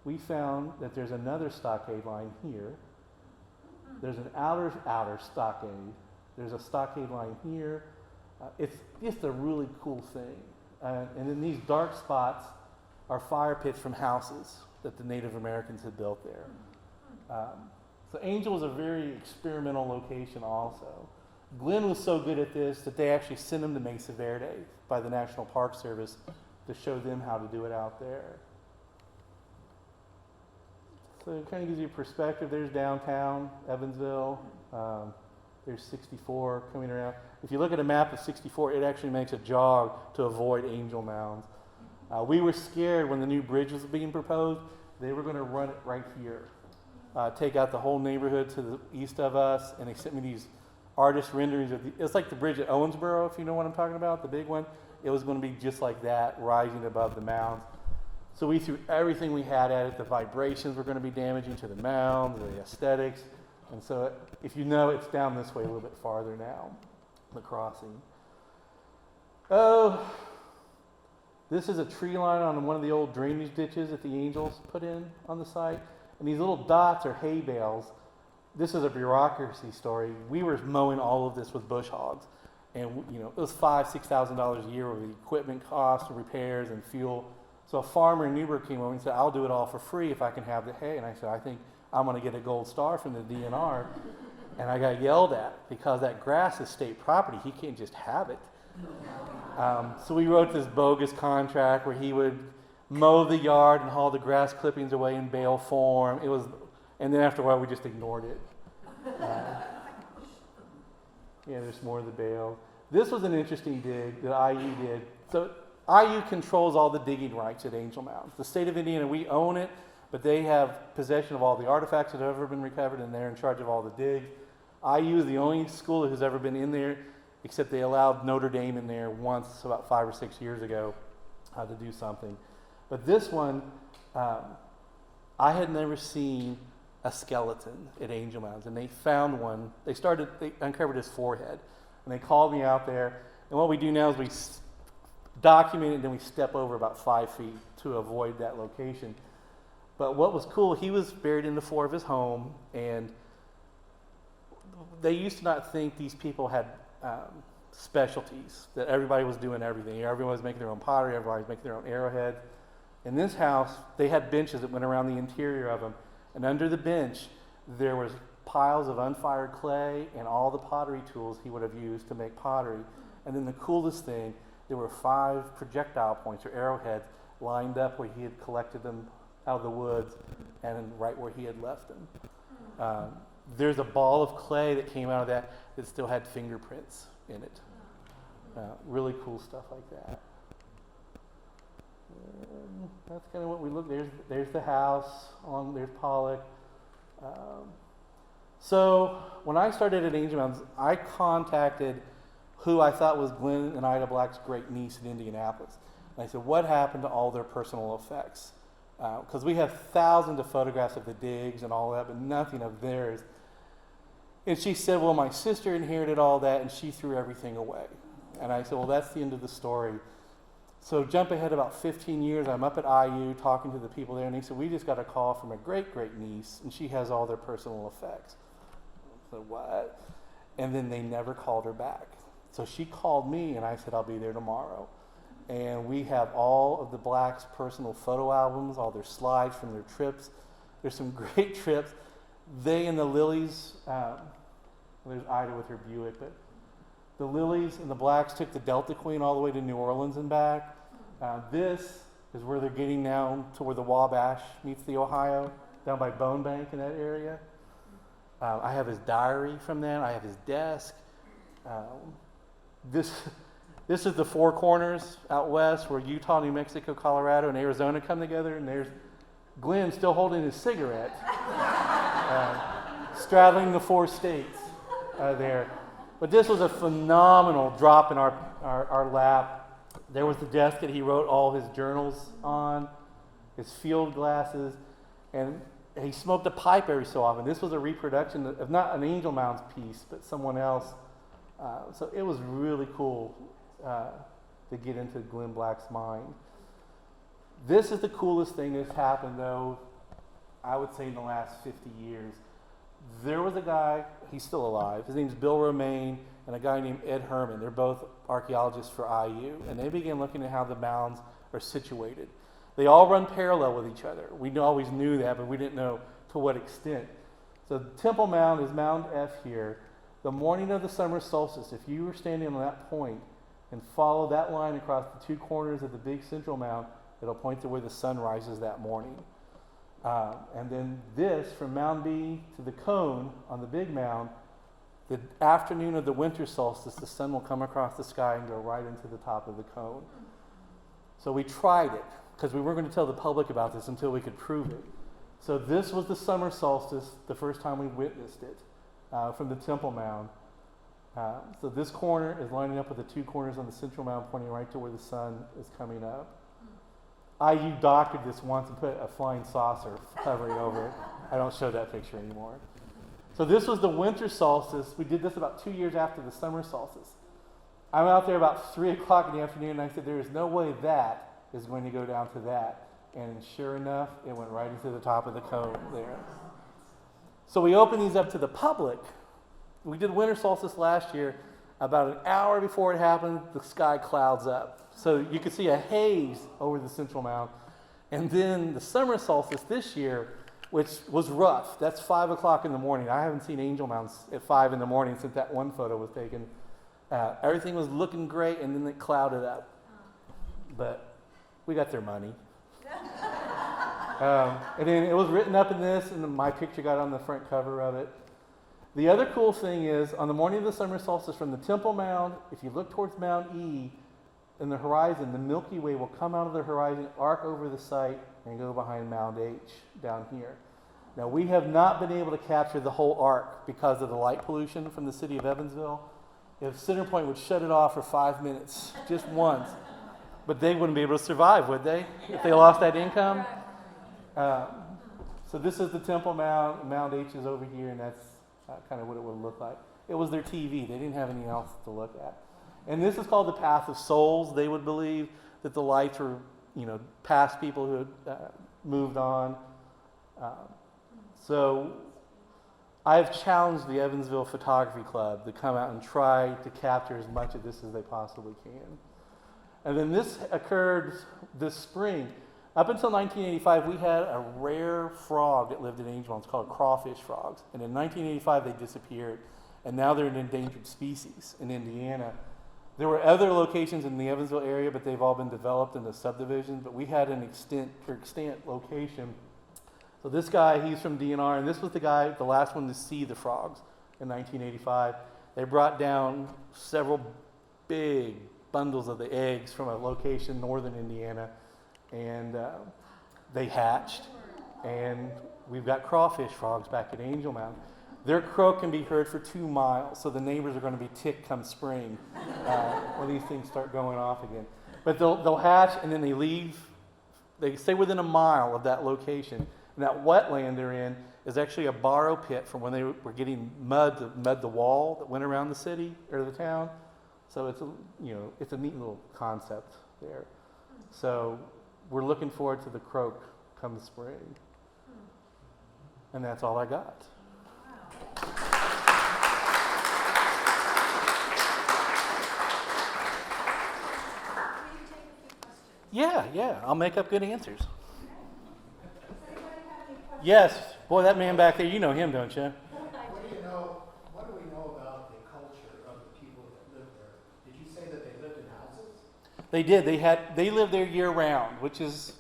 we found that there's another stockade line here. There's an outer stockade. There's a stockade line here. It's just a really cool thing. And then these dark spots are fire pits from houses that the Native Americans had built there. So Angel was a very experimental location also. Glenn was so good at this that they actually sent him to Mesa Verde by the National Park Service to show them how to do it out there. So it kind of gives you a perspective. There's downtown Evansville. There's 64 coming around. If you look at a map of 64, it actually makes a jog to avoid Angel Mounds. We were scared when the new bridge was being proposed. They were going to run it right here, take out the whole neighborhood to the east of us, and they sent me these artist renderings of it's like the bridge at Owensboro, if you know what I'm talking about, the big one. It was going to be just like that, rising above the mounds. So we threw everything we had at it. The vibrations were going to be damaging to the mounds, the aesthetics. And so if you know, it's down this way a little bit farther now, the crossing. Oh, this is a tree line on one of the old drainage ditches that the Angels put in on the site. And these little dots are hay bales. This is a bureaucracy story. We were mowing all of this with bush hogs. And you know, it was $5,000-$6,000 a year with the equipment costs, repairs, and fuel. So a farmer in Newburgh came over and said, I'll do it all for free if I can have the hay. And I said, I think I'm going to get a gold star from the DNR. And I got yelled at because that grass is state property. He can't just have it. So we wrote this bogus contract where he would mow the yard and haul the grass clippings away in bale form. It was, and then after a while we just ignored it. Yeah, there's more of the bale. This was an interesting dig that IU did. So IU controls all the digging rights at Angel Mounds. The state of Indiana, we own it, but they have possession of all the artifacts that have ever been recovered, and they're in charge of all the digs. IU is the only school who's ever been in there, except they allowed Notre Dame in there once, about 5 or 6 years ago, to do something. But this one, I had never seen a skeleton at Angel Mounds, and they found one. They uncovered his forehead, and they called me out there. And what we do now is we document it, and then we step over about 5 feet to avoid that location. But what was cool, he was buried in the floor of his home, and they used to not think these people had specialties, that everybody was doing everything. Everyone was making their own pottery, everybody was making their own arrowheads. In this house, they had benches that went around the interior of them, and under the bench, there was piles of unfired clay and all the pottery tools he would have used to make pottery. And then the coolest thing, there were 5 projectile points or arrowheads lined up where he had collected them out of the woods and right where he had left them. There's a ball of clay that came out of that still had fingerprints in it. Really cool stuff like that. That's kind of what we look. There's the house. There's Pollock. So when I started at Angel Mounds, I contacted who I thought was Glenn and Ida Black's great niece in Indianapolis. And I said, what happened to all their personal effects? Because we have thousands of photographs of the digs and all that, but nothing of theirs. And she said, well, my sister inherited all that, and she threw everything away. And I said, well, that's the end of the story. So jump ahead about 15 years, I'm up at IU talking to the people there, and they said, we just got a call from a great-great-niece, and she has all their personal effects. I said, what? And then they never called her back. So she called me, and I said, I'll be there tomorrow. And we have all of the Blacks' personal photo albums, all their slides from their trips. There's some great trips. They and the Lilies, there's Ida with her Buick, but the Lilies and the Blacks took the Delta Queen all the way to New Orleans and back. This is where they're getting down to where the Wabash meets the Ohio, down by Bone Bank in that area. I have his diary from then. I have his desk. This is the Four Corners out west where Utah, New Mexico, Colorado, and Arizona come together, and there's Glenn still holding his cigarette, straddling the 4 states there. But this was a phenomenal drop in our lap. There was the desk that he wrote all his journals on, his field glasses, and he smoked a pipe every so often. This was a reproduction of not an Angel Mounds piece, but someone else. So it was really cool to get into Glenn Black's mind. This is the coolest thing that's happened, though, I would say in the last 50 years. There was a guy, he's still alive, his name's Bill Romaine, and a guy named Ed Herman. They're both archaeologists for IU, and they began looking at how the mounds are situated. They all run parallel with each other. We always knew that, but we didn't know to what extent. So Temple Mound is Mound F here. The morning of the summer solstice, if you were standing on that point and follow that line across the 2 corners of the big central mound, it'll point to where the sun rises that morning. And then this, from Mound B to the cone on the big mound, the afternoon of the winter solstice, the sun will come across the sky and go right into the top of the cone. So we tried it, because we weren't going to tell the public about this until we could prove it. So this was the summer solstice, the first time we witnessed it, from the Temple Mound. So this corner is lining up with the two corners on the central mound pointing right to where the sun is coming up. IU doctored this once and put a flying saucer hovering over it. I don't show that picture anymore. So this was the winter solstice. We did this about 2 years after the summer solstice. I'm out there about 3 o'clock in the afternoon, and I said, there is no way that is going to go down to that. And sure enough, it went right into the top of the cone there. So we opened these up to the public. We did winter solstice last year. About an hour before it happened, the sky clouds up. So you could see a haze over the central mound. And then the summer solstice this year, which was rough. That's 5 o'clock in the morning. I haven't seen Angel Mounds at 5 in the morning since that one photo was taken. Everything was looking great, and then it clouded up. But we got their money. And then it was written up in this, and then my picture got on the front cover of it. The other cool thing is, on the morning of the summer solstice from the Temple Mound, if you look towards Mount E, in the horizon, the Milky Way will come out of the horizon, arc over the site, and go behind Mound H down here. Now, we have not been able to capture the whole arc because of the light pollution from the city of Evansville. If Centerpoint would shut it off for 5 minutes, just once, but they wouldn't be able to survive, would they, if they lost that income? So this is the Temple Mound. Mound H is over here, and that's kind of what it would look like. It was their TV. They didn't have anything else to look at. And this is called the Path of Souls. They would believe that the lights were, past people who had moved on. So I have challenged the Evansville Photography Club to come out and try to capture as much of this as they possibly can. And then this occurred this spring. Up until 1985, we had a rare frog that lived in Angel Mounds called crawfish frogs. And in 1985, they disappeared. And now they're an endangered species in Indiana. There were other locations in the Evansville area, but they've all been developed into subdivisions. But we had an extant location. So this guy, he's from DNR, and this was the guy, the last one to see the frogs in 1985. They brought down several big bundles of the eggs from a location in northern Indiana, and they hatched, and we've got crawfish frogs back at Angel Mound. Their croak can be heard for 2 miles, so the neighbors are going to be ticked come spring when these things start going off again. But they'll hatch, and then they leave. They stay within a mile of that location. And that wetland they're in is actually a borrow pit from when they were getting mud to mud the wall that went around the city or the town. So it's a neat little concept there. So we're looking forward to the croak come the spring. And that's all I got. Yeah, I'll make up good answers. Yes, boy, that man back there, you know him, don't you? What do we know about the culture of the people that lived there? Did you say that they lived in houses? They did. They lived there year round, which is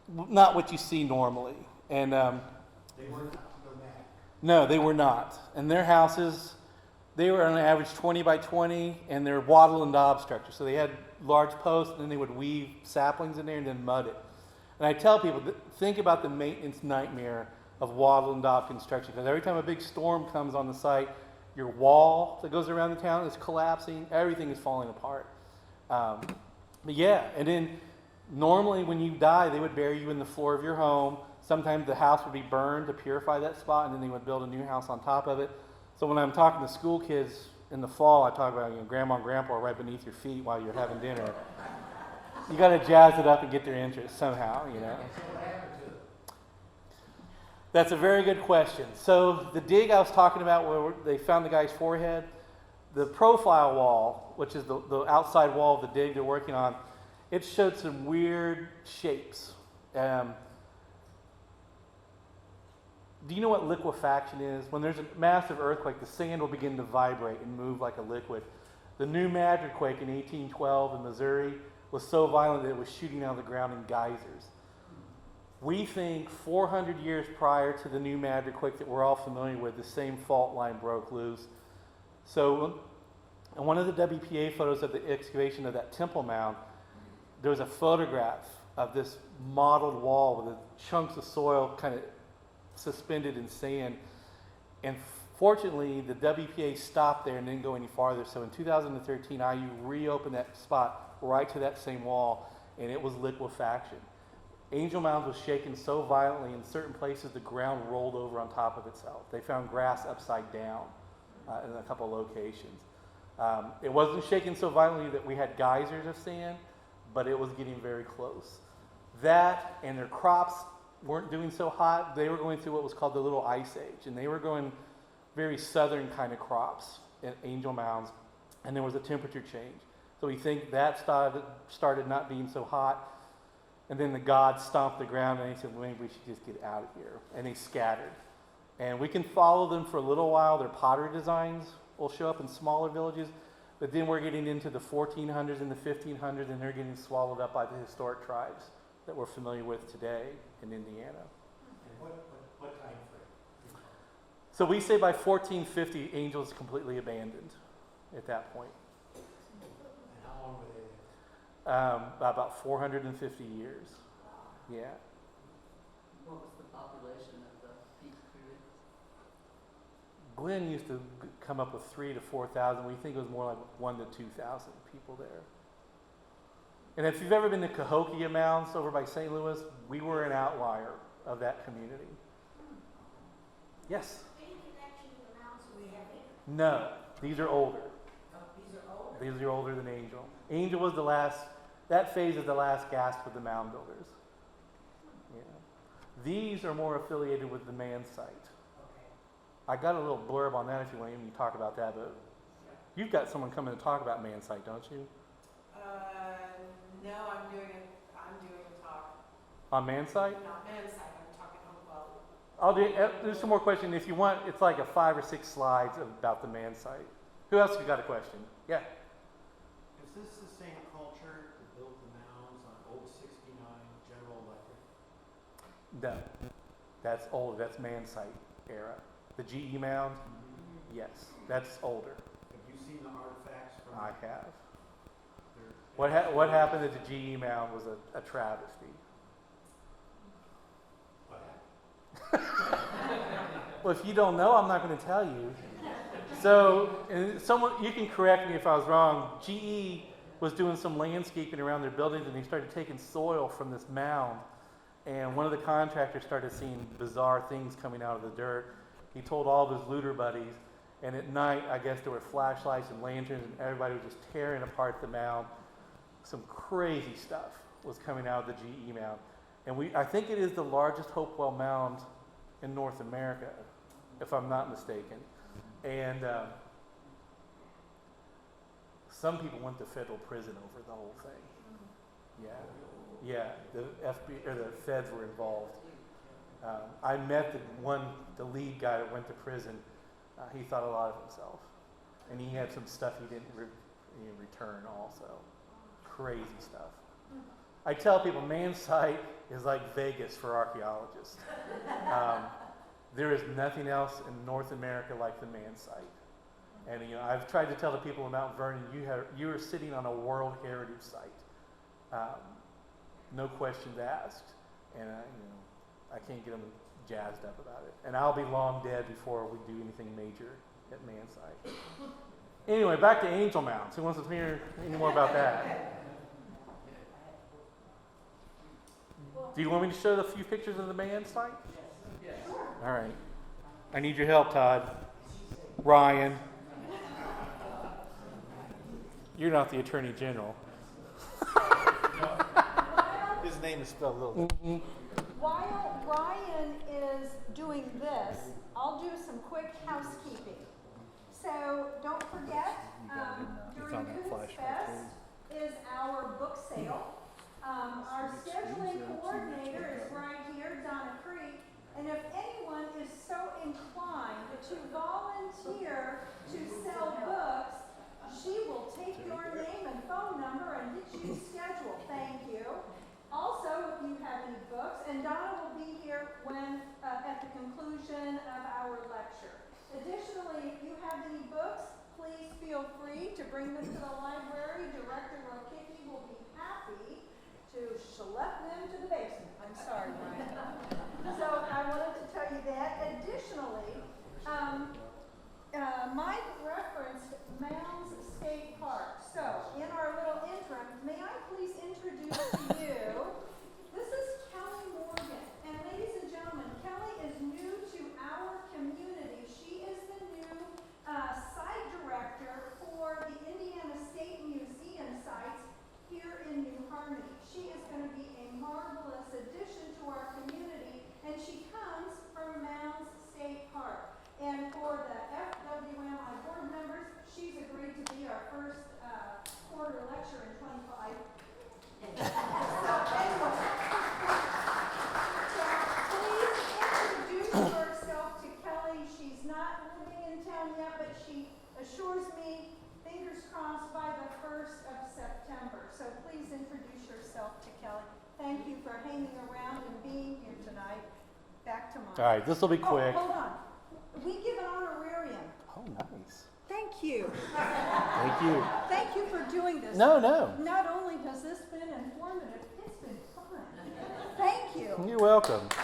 not what you see normally. And They weren't nomadic. no, they were not. And their houses, they were on average 20 by 20, and they're wattle and daub structures. So they had large posts, and then they would weave saplings in there and then mud it. And I tell people, think about the maintenance nightmare of wattle and daub construction, because every time a big storm comes on the site, your wall that goes around the town is collapsing, everything is falling apart. But yeah, and then normally when you die, they would bury you in the floor of your home. Sometimes the house would be burned to purify that spot, and then they would build a new house on top of it. So when I'm talking to school kids in the fall, I talk about grandma and grandpa are right beneath your feet while you're having dinner. You got to jazz it up and get their interest somehow, So what happened to them? That's a very good question. So the dig I was talking about where they found the guy's forehead, the profile wall, which is the outside wall of the dig they're working on, it showed some weird shapes. Do you know what liquefaction is? When there's a massive earthquake, the sand will begin to vibrate and move like a liquid. The New Madrid quake in 1812 in Missouri was so violent that it was shooting out of the ground in geysers. We think 400 years prior to the New Madrid quake that we're all familiar with, the same fault line broke loose. So in one of the WPA photos of the excavation of that temple mound, there was a photograph of this mottled wall with the chunks of soil kind of suspended in sand. And fortunately, the WPA stopped there and didn't go any farther. So in 2013, IU reopened that spot right to that same wall, and it was liquefaction. Angel Mounds was shaken so violently in certain places the ground rolled over on top of itself. They found grass upside down in a couple locations. It wasn't shaken so violently that we had geysers of sand, but it was getting very close. That and their crops weren't doing so hot. They were going through what was called the Little Ice Age, and they were going very southern kind of crops in Angel Mounds, and there was a temperature change. So we think that started not being so hot, and then the gods stomped the ground, and they said, well, maybe we should just get out of here, and they scattered. And we can follow them for a little while. Their pottery designs will show up in smaller villages, but then we're getting into the 1400s and the 1500s, and they're getting swallowed up by the historic tribes that we're familiar with today in Indiana. And what time frame? So we say by 1450, Angel is completely abandoned at that point. And how long were they there? About 450 years. Yeah. What was the population at the peak period? Glenn used to come up with 3,000 to 4,000. We think it was more like 1,000 to 2,000 people there. And if you've ever been to Cahokia Mounds over by St. Louis, we were an outlier of that community. Yes? Any connection to the mounds we have here? No. These are older. Oh, these are older. These are older than Angel. Angel was the last, that phase is the last gasp of the mound builders. Yeah. These are more affiliated with the man site. Okay. I got a little blurb on that if you want to even talk about that, but you've got someone coming to talk about man site, don't you? No, I'm doing a talk, On man site? not men's side, I'm talking Hopewell. I'll do some more questions. If you want, it's like a 5 or 6 slides about the man site. Who else has got a question? Yeah. Is this the same culture that built the mounds on Old 69 General Electric? No. That's older. That's man site era. The GE mound? Yes. That's older. Have you seen the artifacts from I have. their? What happened at the GE mound was a travesty. What happened? Well, if you don't know, I'm not going to tell you. So, and someone, you can correct me if I was wrong. GE was doing some landscaping around their buildings, and they started taking soil from this mound. And one of the contractors started seeing bizarre things coming out of the dirt. He told all of his looter buddies, and at night, I guess there were flashlights and lanterns, and everybody was just tearing apart the mound. Some crazy stuff was coming out of the GE mound. And I think it is the largest Hopewell mound in North America, if I'm not mistaken. And some people went to federal prison over the whole thing. Yeah, the FBI or the feds were involved. I met the lead guy that went to prison. He thought a lot of himself, and he had some stuff he didn't return. Also, crazy stuff. I tell people, man site is like Vegas for archaeologists. There is nothing else in North America like the man site. And I've tried to tell the people in Mount Vernon, you are sitting on a World Heritage Site. No questions asked. And I can't get them jazzed up about it. And I'll be long dead before we do anything major at man site. Anyway, back to Angel Mounds. Who wants to hear any more about that? Do you want me to show a few pictures of the man site? Yes. All right. I need your help, Todd. Ryan. You're not the Attorney General. His name is spelled a little. While Ryan is doing this, I'll do some quick housekeeping. So don't forget, during Coons Fest is our book sale. Our scheduling coordinator is right here, Donna Creek, and if anyone is so inclined to volunteer to sell books, she will take your name and phone number and get you scheduled. Thank you. Also, if you have any books, and Donna will be here when at the conclusion of our lecture. Additionally, if you have any books, please free to bring them to the library. Director Rokicki will be happy to schlep them to the basement. I'm sorry, Brian. So I wanted to tell you that. Additionally, Mike referenced Mounds State Park. So in our little interim, may I please introduce to you, this is Kelly Morgan. And ladies and gentlemen, Kelly is new to our community. She is the new site director for the Indiana State Museum sites here in New Harmony. She is going to be a marvelous addition to our community, and she comes from Mounds State Park. And for the FWMI board members, she's agreed to be our first quarter lecturer in 25. So anyway, please introduce yourself to Kelly. She's not living in town yet, but she assures me, fingers crossed, by the 1st of September. So please introduce yourself to Kelly. Thank you for hanging around and being here tonight. Back to Mike. All right, this will be quick. Oh, hold on. We give an honorarium. Oh, nice. Thank you. Thank you. Thank you for doing this. No. Not only has this been informative, it's been fun. Thank you. You're welcome. Can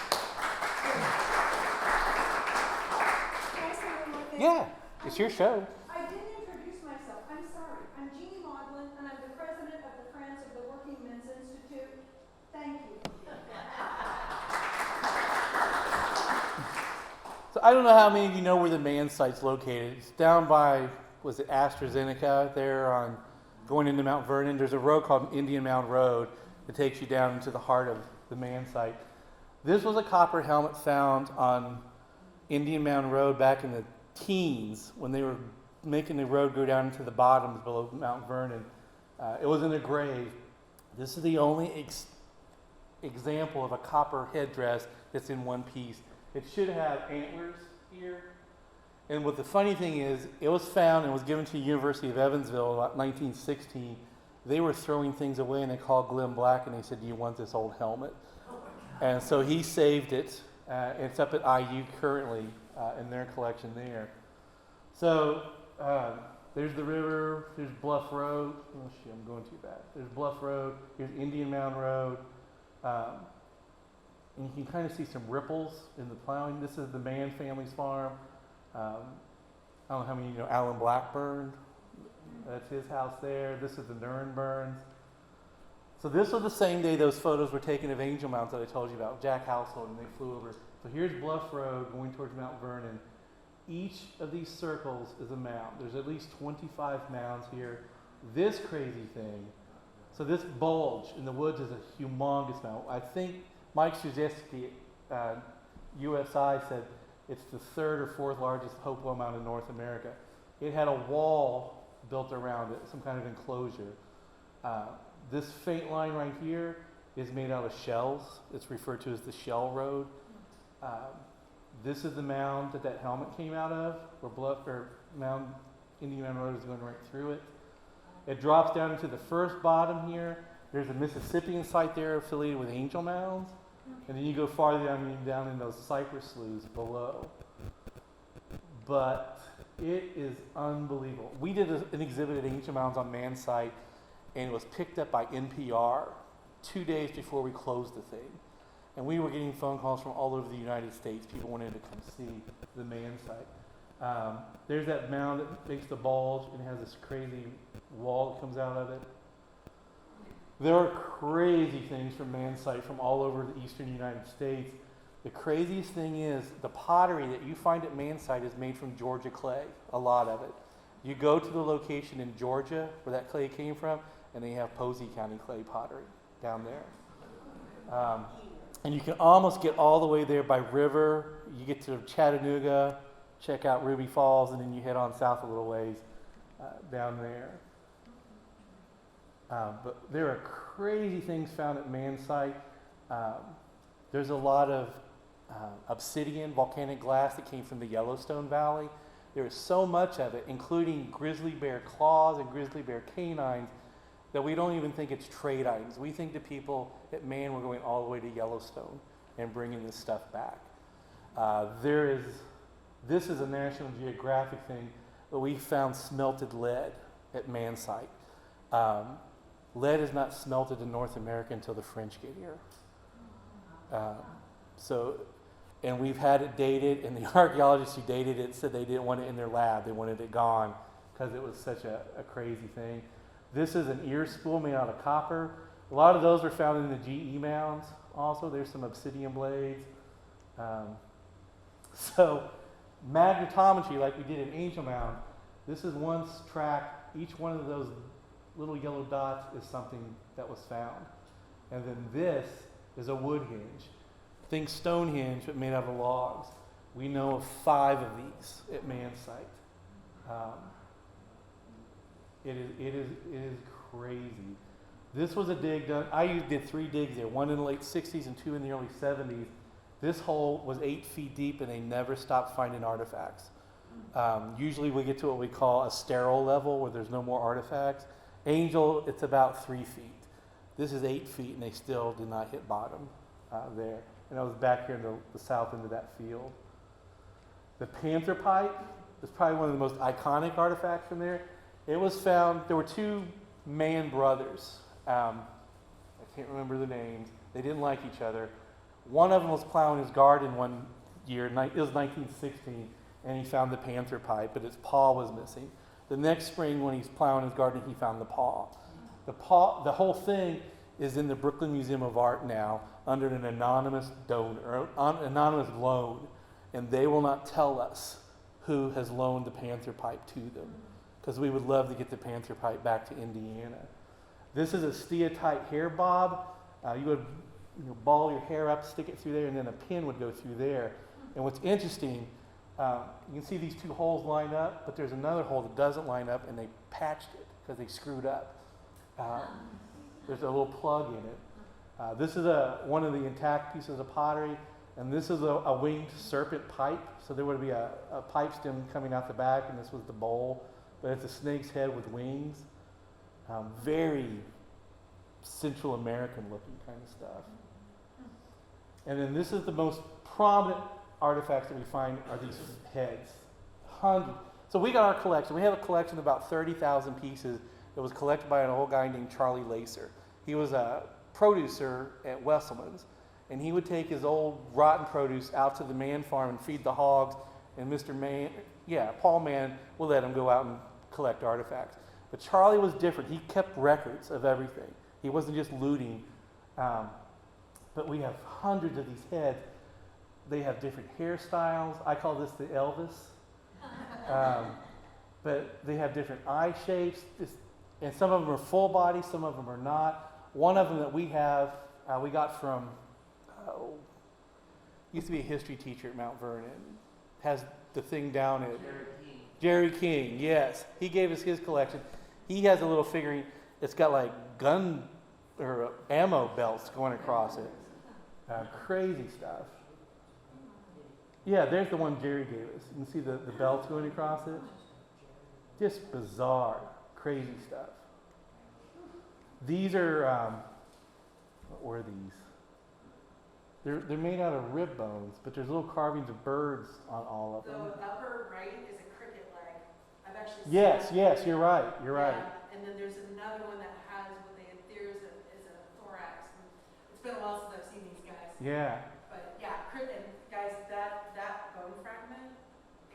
I say one more thing? Yeah, it's your show. I didn't introduce myself. I'm sorry. I'm Jeannie Maudlin, and I'm the president of the Friends of the Working Men's Institute. Thank you. So I don't know how many of you know where the man site's located. It's down by, was it AstraZeneca there on going into Mount Vernon? There's a road called Indian Mound Road that takes you down into the heart of the man site. This was a copper helmet found on Indian Mound Road back in the teens when they were making the road go down into the bottoms below Mount Vernon. It was in a grave. This is the only example of a copper headdress that's in one piece. It should have antlers here. And what the funny thing is, it was found and was given to the University of Evansville in 1916. They were throwing things away and they called Glenn Black and they said, "Do you want this old helmet?" And so he saved it. It's up at IU currently in their collection there. So there's the river, there's Bluff Road. Oh shoot, I'm going too bad. There's Bluff Road, here's Indian Mound Road. And you can kind of see some ripples in the plowing. This is the Mann family's farm. I don't know how many of you know Alan Blackburn. That's his house there. This is the Nurnburns. So this was the same day those photos were taken of Angel Mounds that I told you about, Jack Household, and they flew over. So here's Bluff Road going towards Mount Vernon. Each of these circles is a mound. There's at least 25 mounds here. This crazy thing, so this bulge in the woods is a humongous mound. I think Mike Krzyzewski, USI, said it's the 3rd or 4th largest Hopewell mound in North America. It had a wall built around it, some kind of enclosure. This faint line right here is made out of shells. It's referred to as the Shell Road. This is the mound that helmet came out of, where Indian Mound Road is going right through it. It drops down into the first bottom here. There's a Mississippian site there affiliated with Angel Mounds. And then you go farther down in those cypress sloughs below. But it is unbelievable. We did an exhibit at Angel Mounds on Man site, and it was picked up by NPR 2 days before we closed the thing. And we were getting phone calls from all over the United States. People wanted to come see the Man site. There's that mound that makes the bulge and has this crazy wall that comes out of it. There are crazy things from Man site from all over the eastern United States. The craziest thing is the pottery that you find at Man site is made from Georgia clay, a lot of it. You go to the location in Georgia where that clay came from, and they have Posey County clay pottery down there. And you can almost get all the way there by river. You get to Chattanooga, check out Ruby Falls, and then you head on south a little ways down there. But there are crazy things found at Man site. There's a lot of obsidian, volcanic glass that came from the Yellowstone Valley. There is so much of it, including grizzly bear claws and grizzly bear canines, that we don't even think it's trade items. We think the people at Man were going all the way to Yellowstone and bringing this stuff back. This is a National Geographic thing. but we found smelted lead at man site. Lead is not smelted in North America until the French get here. And we've had it dated, and the archaeologists who dated it said they didn't want it in their lab. They wanted it gone because it was such a crazy thing. This is an ear spool made out of copper. A lot of those are found in the GE mounds also. There's some obsidian blades. So magnetometry, like we did in Angel Mound, this is one track. Each one of those little yellow dots is something that was found. And then this is a wood hinge. Think Stonehenge, but made out of logs. We know of 5 of these at man site. It is crazy. This was a dig done. I did 3 digs there, one in the late 60s and 2 in the early 70s. This hole was 8 feet deep, and they never stopped finding artifacts. Usually we get to what we call a sterile level, where there's no more artifacts. Angel, it's about 3 feet. This is 8 feet, and they still did not hit bottom there. And I was back here in the south end of that field. The Panther Pipe is probably one of the most iconic artifacts from there. It was found, there were 2 man brothers. I can't remember the names. They didn't like each other. One of them was plowing his garden one year, it was 1916, and he found the Panther Pipe, but its paw was missing. The next spring, when he's plowing his garden, he found the paw. The whole thing is in the Brooklyn Museum of Art now under an anonymous donor, anonymous loan, and they will not tell us who has loaned the Panther Pipe to them, because we would love to get the Panther Pipe back to Indiana. This is a steatite hair bob. You would ball your hair up, stick it through there, and then a pin would go through there. And what's interesting, you can see these 2 holes line up, but there's another hole that doesn't line up, and they patched it because they screwed up. There's a little plug in it. This is one of the intact pieces of pottery, and this is a winged serpent pipe. So there would be a pipe stem coming out the back, and this was the bowl, but it's a snake's head with wings. Very Central American looking kind of stuff. And then this is the most prominent artifacts that we find are these heads. Hundreds. So we got our collection. We have a collection of about 30,000 pieces that was collected by an old guy named Charlie Lacer. He was a producer at Wesselman's, and he would take his old rotten produce out to the Mann farm and feed the hogs, and Paul Mann will let him go out and collect artifacts. But Charlie was different. He kept records of everything. He wasn't just looting. But we have hundreds of these heads. They have different hairstyles. I call this the Elvis. But they have different eye shapes. And some of them are full body, some of them are not. One of them that we have, we got from, used to be a history teacher at Mount Vernon. Has the thing down at Jerry King, yes. He gave us his collection. He has a little figurine. It's got like gun or ammo belts going across it. Crazy stuff. Yeah, there's the one Jerry gave us. You can see the belts going across it. Just bizarre, crazy stuff. These are, what were these? They're made out of rib bones, but there's little carvings of birds on all of them. The upper right is a cricket leg. I've actually seen Yes, you're right. Yeah, and then there's another one that has what they there is a thorax. And it's been a while since I've seen these guys. Yeah. But yeah, and guys, that bone fragment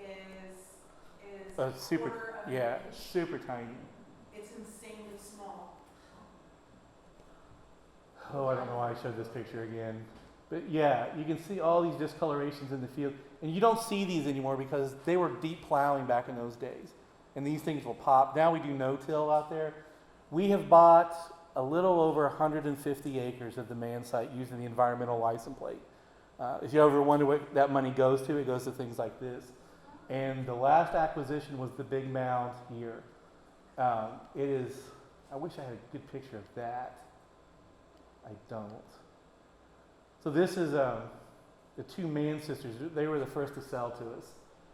is Super, quarter of an inch. super tiny. It's insanely small. Oh, I don't know why I showed this picture again. But yeah, you can see all these discolorations in the field. And you don't see these anymore because they were deep plowing back in those days. And these things will pop. Now we do no-till out there. We have bought a little over 150 acres of the man site using the environmental license plate. If you ever wonder what that money goes to, it goes to things like this. And the last acquisition was the big mound here. It is, I wish I had a good picture of that. I don't. So this is the 2 Mann sisters. They were the first to sell to us.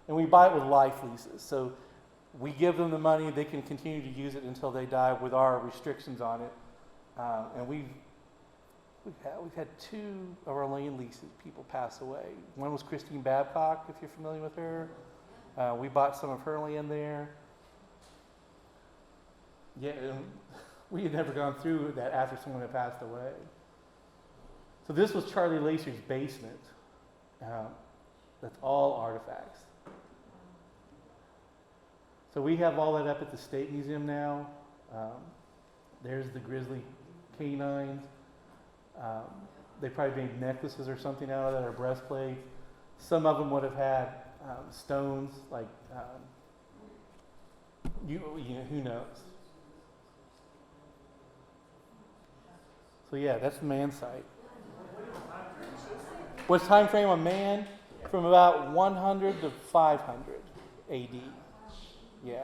And we buy it with life leases. So we give them the money. They can continue to use it until they die with our restrictions on it. And we've had 2 of our land leases people pass away. One was Christine Babcock, if you're familiar with her. We bought some of her land there. Yeah, we had never gone through that after someone had passed away. So this was Charlie Lacey's basement. That's all artifacts. So we have all that up at the State Museum now. There's the grizzly canines. They probably made necklaces or something out of that, or breastplates. Some of them would have had stones, like, you know, who knows? So yeah, that's the man site. What's time frame on man? From about 100 to 500 AD. Yeah. Would you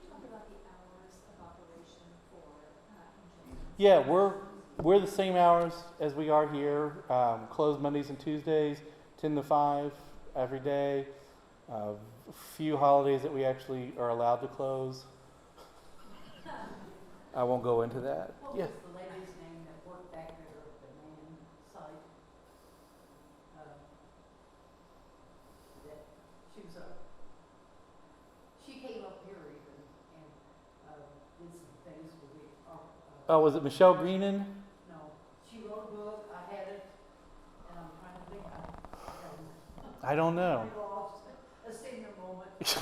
talk about the hours of operation for Yeah, we're the same hours as we are here. Closed Mondays and Tuesdays, 10 to 5 every day. A few holidays that we actually are allowed to close. I won't go into that. What Yeah. was the lady's name that worked back there at the man site? That she was she came up here even and did some things with the Oh, was it Michelle Greenan? no, she wrote a book. I had it, and I'm trying to think. I don't know. I lost a senior moment.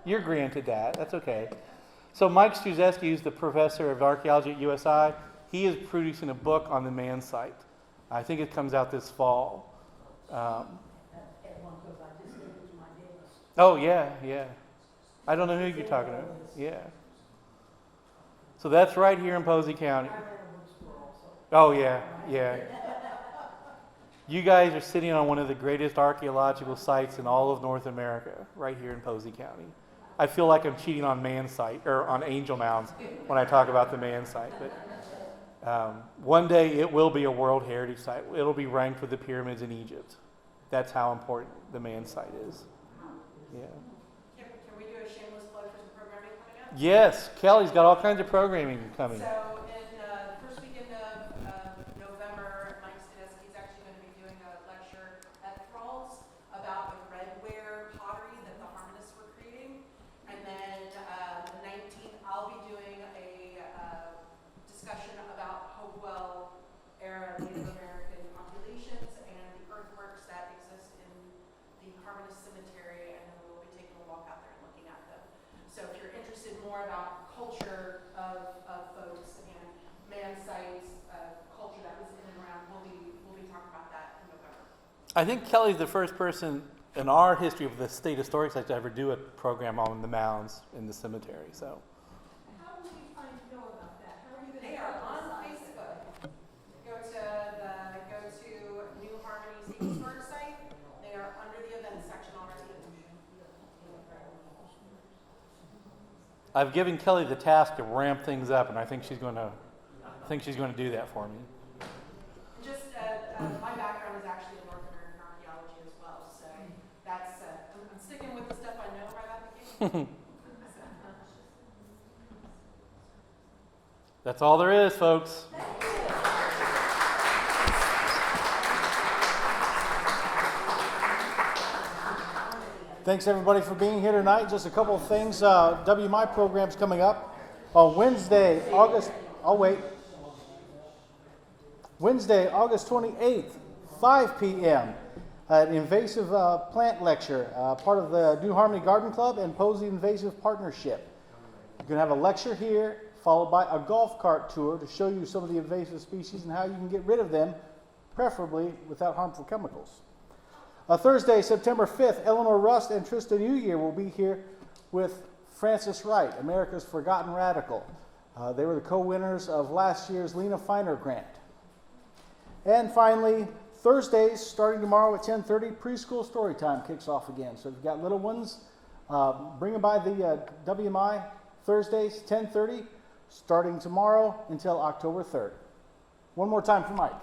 You're granted that. That's okay. So Mike Struzeski, who's the professor of archaeology at USI, he is producing a book on the man site. I think it comes out this fall. At one because I just gave it to my dentist. Oh, yeah. I don't know who you're talking about. Yeah. So that's right here in Posey County. I ran a bookstore also. Oh, yeah. You guys are sitting on one of the greatest archaeological sites in all of North America, right here in Posey County. I feel like I'm cheating on man site, or on Angel Mounds, when I talk about the man site. But one day it will be a World Heritage Site. It'll be ranked with the pyramids in Egypt. That's how important the man site is. Yeah. Can we do a shameless plug for some programming coming up? Yes, Kelly's got all kinds of programming coming. So in the first weekend of November, Mike Staneski is actually going to be doing a lecture at Thralls about the redware pottery that the Harmonists were creating. And then the 19th, I'll be doing a discussion about Hopewell era Native American populations and the earthworks that exist in the Harmonist Cemetery, and then we'll be taking a walk out there and looking at them. So if you're interested more about culture of folks and man sites, culture that was in and around, we'll be talking about that in November. I think Kelly's the first person in our history of the State Historic Site to ever do a program on the mounds in the cemetery. So How do we find to know about that? How are you going to They are on Facebook. Go to New Harmony State Historic Site. They are under the events section already. I've given Kelly the task to ramp things up, and I think she's going to do that for me. Just my background is actually in North American archaeology as well, so that's I'm sticking with the stuff I know right out the gate. That's all there is, folks. Thanks everybody for being here tonight. Just a couple of things. WMI program's coming up on Wednesday, August 28th, 5 p.m. An invasive plant lecture, part of the New Harmony Garden Club and Posey Invasive Partnership. You can have a lecture here, followed by a golf cart tour to show you some of the invasive species and how you can get rid of them, preferably without harmful chemicals. Thursday, September 5th, Eleanor Rust and Trista New Year will be here with Frances Wright, America's Forgotten Radical. They were the co-winners of last year's Lena Feiner grant. And finally, Thursdays, starting tomorrow at 10:30, preschool story time kicks off again. So if you've got little ones, bring them by the WMI Thursdays, 10:30, starting tomorrow until October 3rd. One more time for Mike.